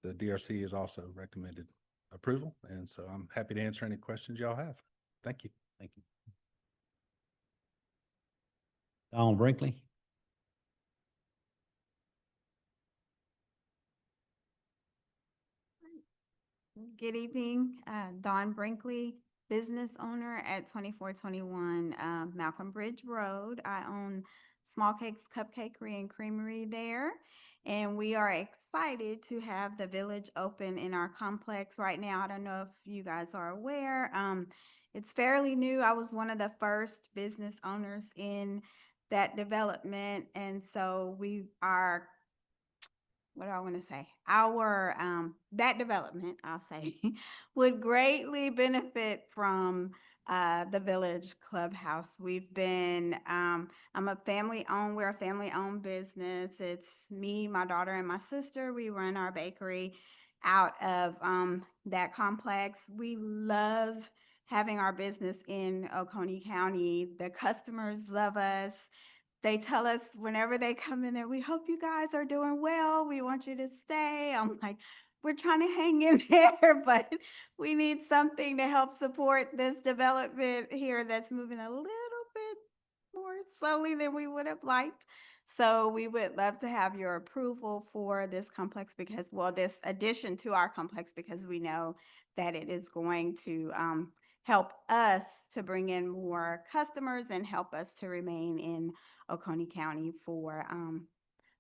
DRC has also recommended approval. And so I'm happy to answer any questions y'all have. Thank you. Thank you. Donald Brinkley. Good evening, Dawn Brinkley, business owner at 2421 Malcolm Bridge Road. I own Small Cakes Cupcakery and Creamery there. And we are excited to have the village open in our complex right now. I don't know if you guys are aware. It's fairly new. I was one of the first business owners in that development. And so we are, what do I want to say? That development, I'll say, would greatly benefit from the village clubhouse. We've been, we're a family-owned business. It's me, my daughter, and my sister. We run our bakery out of that complex. We love having our business in Oconee County. The customers love us. They tell us whenever they come in there, we hope you guys are doing well. We want you to stay. I'm like, we're trying to hang in there, but we need something to help support this development here that's moving a little bit more slowly than we would have liked. So we would love to have your approval for this complex because, well, this addition to our complex, because we know that it is going to help us to bring in more customers and help us to remain in Oconee County for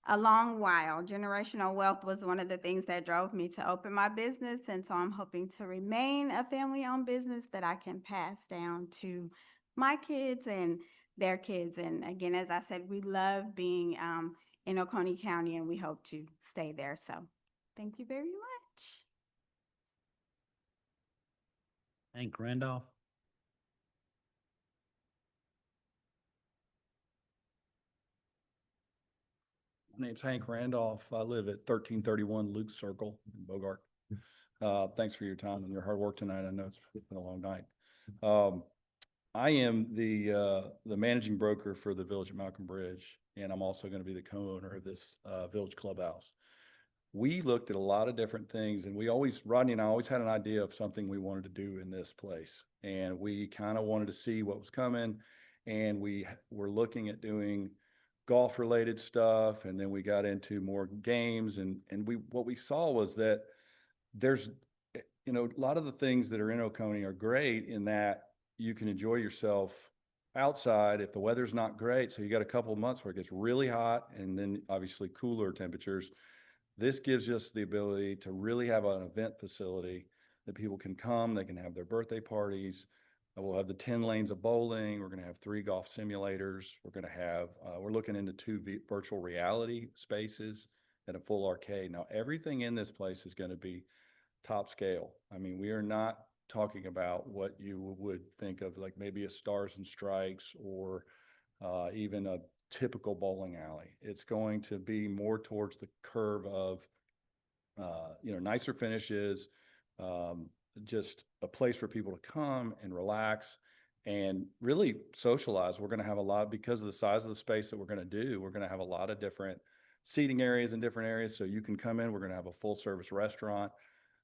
a long while. Generational wealth was one of the things that drove me to open my business, and so I'm hoping to remain a family-owned business that I can pass down to my kids and their kids. And again, as I said, we love being in Oconee County, and we hope to stay there. So thank you very much. Hank Randolph. My name's Hank Randolph. I live at 1331 Luke Circle in Bogart. Thanks for your time and your hard work tonight. I know it's been a long night. I am the managing broker for the Village of Malcolm Bridge, and I'm also going to be the co-owner of this Village Clubhouse. We looked at a lot of different things, and Rodney and I always had an idea of something we wanted to do in this place, and we kind of wanted to see what was coming, and we were looking at doing golf related stuff, and then we got into more games, and what we saw was that there's, you know, a lot of the things that are in Oconee are great in that you can enjoy yourself outside if the weather's not great. So you got a couple of months where it gets really hot and then obviously cooler temperatures. This gives us the ability to really have an event facility that people can come, they can have their birthday parties. We'll have the 10 lanes of bowling. We're going to have 3 golf simulators. We're going to have, we're looking into 2 virtual reality spaces and a full arcade. Now, everything in this place is going to be top scale. I mean, we are not talking about what you would think of like maybe a Stars and Strikes or even a typical bowling alley. It's going to be more towards the curve of, you know, nicer finishes, just a place for people to come and relax and really socialize. We're going to have a lot, because of the size of the space that we're going to do, we're going to have a lot of different seating areas in different areas. So you can come in, we're going to have a full service restaurant.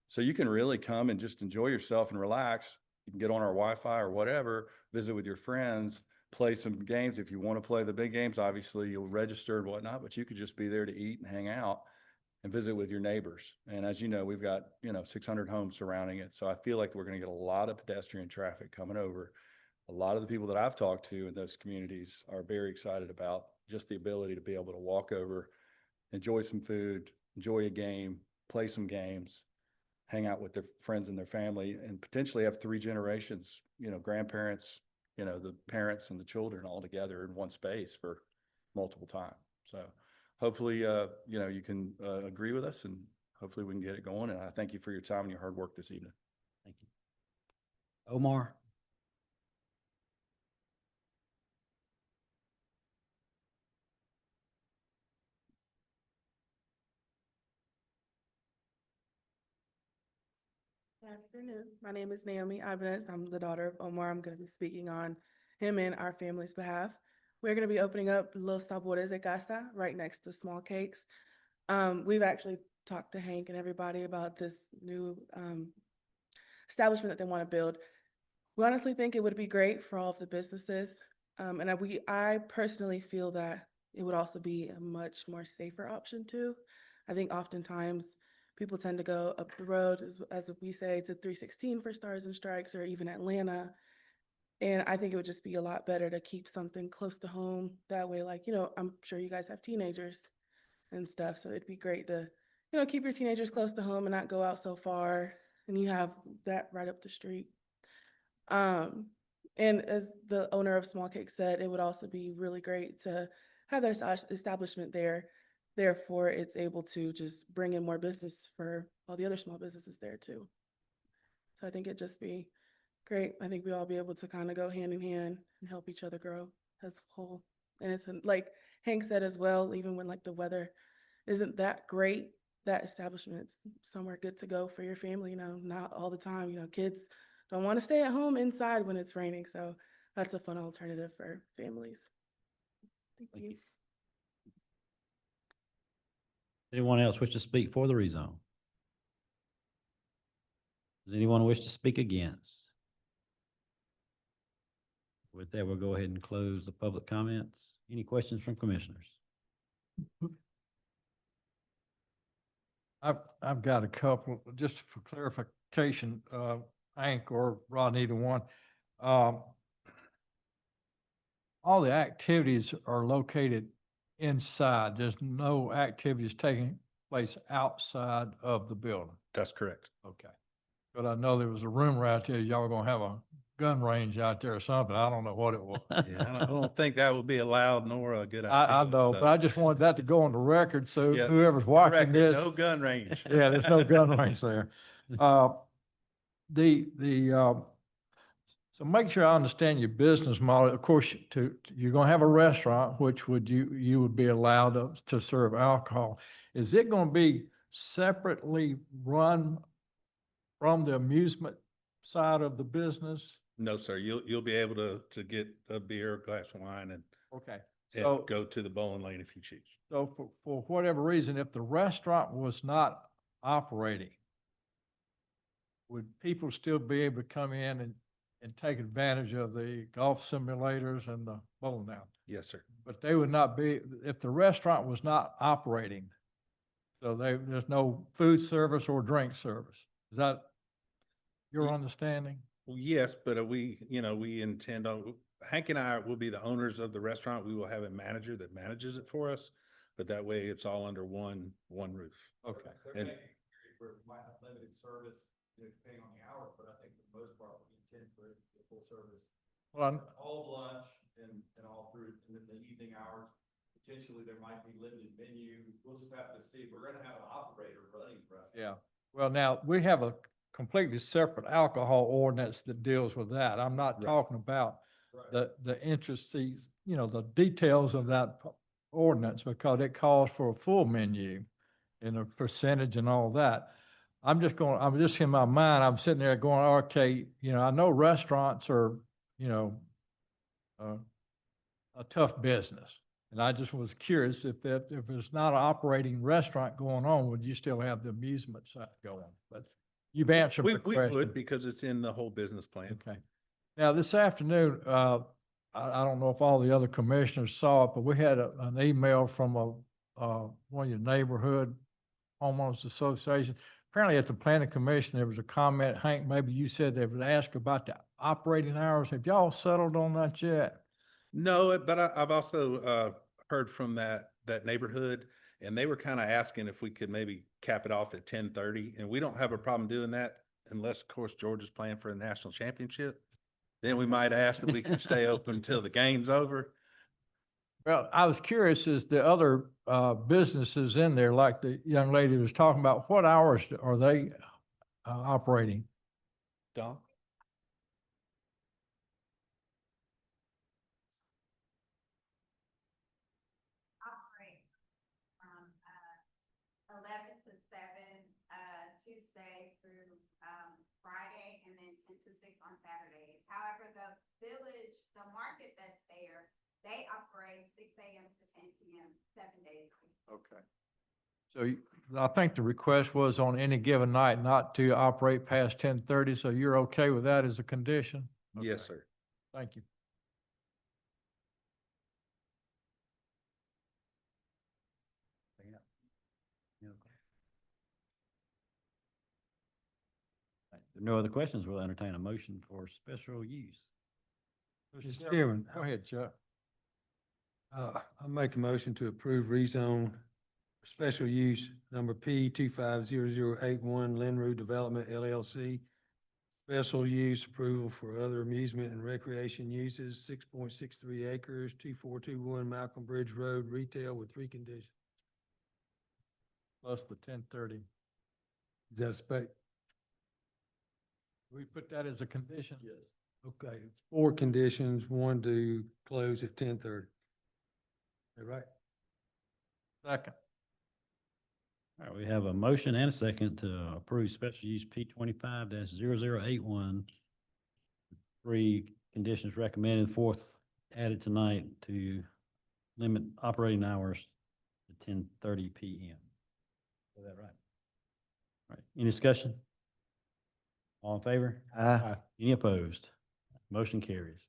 So you can really come and just enjoy yourself and relax. You can get on our Wi-Fi or whatever, visit with your friends, play some games. If you want to play the big games, obviously you'll register and whatnot, but you could just be there to eat and hang out and visit with your neighbors. And as you know, we've got, you know, 600 homes surrounding it. So I feel like we're going to get a lot of pedestrian traffic coming over. A lot of the people that I've talked to in those communities are very excited about just the ability to be able to walk over, enjoy some food, enjoy a game, play some games, hang out with their friends and their family, and potentially have 3 generations, you know, grandparents, you know, the parents and the children all together in one space for multiple times. So hopefully, you know, you can agree with us, and hopefully we can get it going. And I thank you for your time and your hard work this evening. Thank you. Omar. Good afternoon. My name is Naomi Ibanez. I'm the daughter of Omar. I'm going to be speaking on him and our family's behalf. We're going to be opening up Los Sabores de Casa right next to Small Cakes. We've actually talked to Hank and everybody about this new establishment that they want to build. We honestly think it would be great for all of the businesses. And I personally feel that it would also be a much more safer option too. I think oftentimes people tend to go up the road, as we say, to 316 for Stars and Strikes, or even Atlanta. And I think it would just be a lot better to keep something close to home. That way, like, you know, I'm sure you guys have teenagers and stuff. So it'd be great to, you know, keep your teenagers close to home and not go out so far. And you have that right up the street. And as the owner of Small Cake said, it would also be really great to have that establishment there. Therefore, it's able to just bring in more business for all the other small businesses there too. So I think it'd just be great. I think we all be able to kind of go hand in hand and help each other grow as a whole. And it's like Hank said as well, even when like the weather isn't that great, that establishment's somewhere good to go for your family, you know, not all the time. You know, kids don't want to stay at home inside when it's raining. So that's a fun alternative for families. Thank you. Anyone else wish to speak for the rezone? Does anyone wish to speak against? With that, we'll go ahead and close the public comments. Any questions from commissioners? I've got a couple, just for clarification, Hank or Rod, either one. All the activities are located inside. There's no activities taking place outside of the building. That's correct. Okay. But I know there was a rumor out there, y'all were gonna have a gun range out there or something. I don't know what it was. Yeah, I don't think that would be allowed nor a good idea. I know, but I just wanted that to go on the record, so Yeah, whoever's watching Record, this. no gun range. Yeah, there's no gun range there. So make sure I understand your business model. Of course, you're gonna have a restaurant, which you would be allowed to serve alcohol. Is it gonna be separately run from the amusement side of the business? No, sir. You'll be able to get a beer, a glass of wine, and Okay. and So, go to the bowling lane if you choose. so for whatever reason, if the restaurant was not operating, would people still be able to come in and take advantage of the golf simulators and the bowling alley? Yes, sir. But they would not be, if the restaurant was not operating, so there's no food service or drink service. Is that your understanding? Well, yes, but we intend on, Hank and I will be the owners of the restaurant. We will have a manager that manages it for us, but that way it's all under one roof. Okay. And Where it might have limited service, depending on the hours, but I think for the most part, we intend for it to be full service. Well, All of lunch and all through the evening hours. Potentially, there might be limited menu. We'll just have to see. We're gonna have an operator running for us. yeah. Well, now, we have a completely separate alcohol ordinance that deals with that. I'm not talking about the intricacies, the details of that ordinance, because it calls for a full menu and a percentage and all that. I'm just in my mind, I'm sitting there going, okay, I know restaurants are, a tough business. And I just was curious if there's not an operating restaurant going on, would you still have the amusement side going? But you've answered my we question. would, because it's in the whole business plan. Okay. Now, this afternoon, I don't know if all the other commissioners saw it, but we had an email from one of your neighborhood homeowners association. Apparently at the planning commission, there was a comment, Hank, maybe you said they would ask about the operating hours. Have y'all settled on that yet? No, but I've also heard from that neighborhood, and they were kind of asking if we could maybe cap it off at 10:30, and we don't have a problem doing that unless, of course, Georgia's playing for a national championship. Then we might ask that we can stay open until the game's over. Well, I was curious, is the other businesses in there, like the young lady was talking about, what hours are they operating? Don? Operate from 11 to 7 Tuesday through Friday, and then 10 to 6 on Saturdays. However, the village, the market that's there, they operate 6 a.m. to 10 p.m., 7 days a week. Okay. So I think the request was on any given night not to operate past 10:30, so you're okay with that as a condition? Yes, sir. Thank you. If there are no other questions, we'll entertain a motion for special use. Mr. Chairman, Go ahead, Chuck. I make a motion to approve rezone for special use number P 250081 Linroad Development LLC. Special use approval for other amusement and recreation uses, 6.63 acres, 2421 Malcolm Bridge Road, retail with 3 conditions. Plus the 10:30. Is that a spec? We put that as a condition? Yes. Okay, it's 4 conditions, 1 to close at 10:30. Is that right? Second. All right, we have a motion and a second to approve special use P 25-0081. 3 conditions recommended, 4th added tonight to limit operating hours to 10:30 p.m. Is that right? All right, any discussion? All in favor? Aye. Any opposed? Motion carries.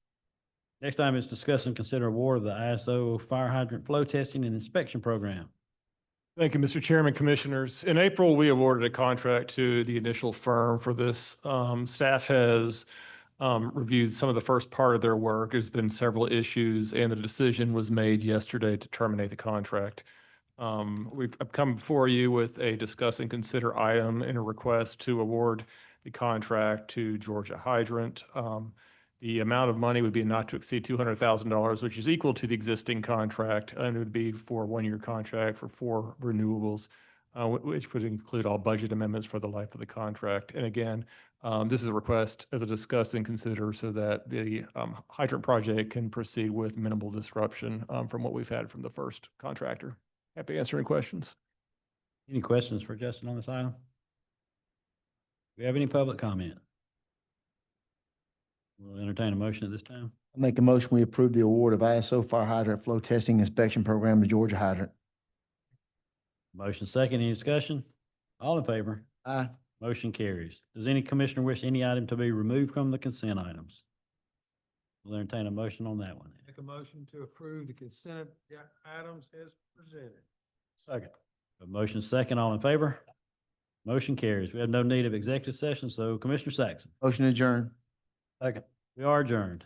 Next item is discuss and consider award of the ISO fire hydrant flow testing and inspection program. Thank you, Mr. Chairman, Commissioners. In April, we awarded a contract to the initial firm for this. Staff has reviewed some of the first part of their work. There's been several issues, and the decision was made yesterday to terminate the contract. I've come before you with a discuss and consider item and a request to award the contract to Georgia Hydrant. The amount of money would be not to exceed $200,000, which is equal to the existing contract, and it would be for a one-year contract for 4 renewables, which would include all budget amendments for the life of the contract. And again, this is a request as a discuss and consider so that the hydrant project can proceed with minimal disruption from what we've had from the first contractor. Happy to answer any questions. Any questions for Justin on this item? Do we have any public comment? We'll entertain a motion at this time. I make a motion, we approve the award of ISO fire hydrant flow testing inspection program to Georgia Hydrant. Motion second, any discussion? All in favor? Aye. Motion carries. Does any commissioner wish any item to be removed from the consent items? We'll entertain a motion on that one. Make a motion to approve the consent items as presented. Second. A motion second, all in favor? Motion carries. We have no need of executive session, so Commissioner Saxon. Motion adjourned. Second. We are adjourned.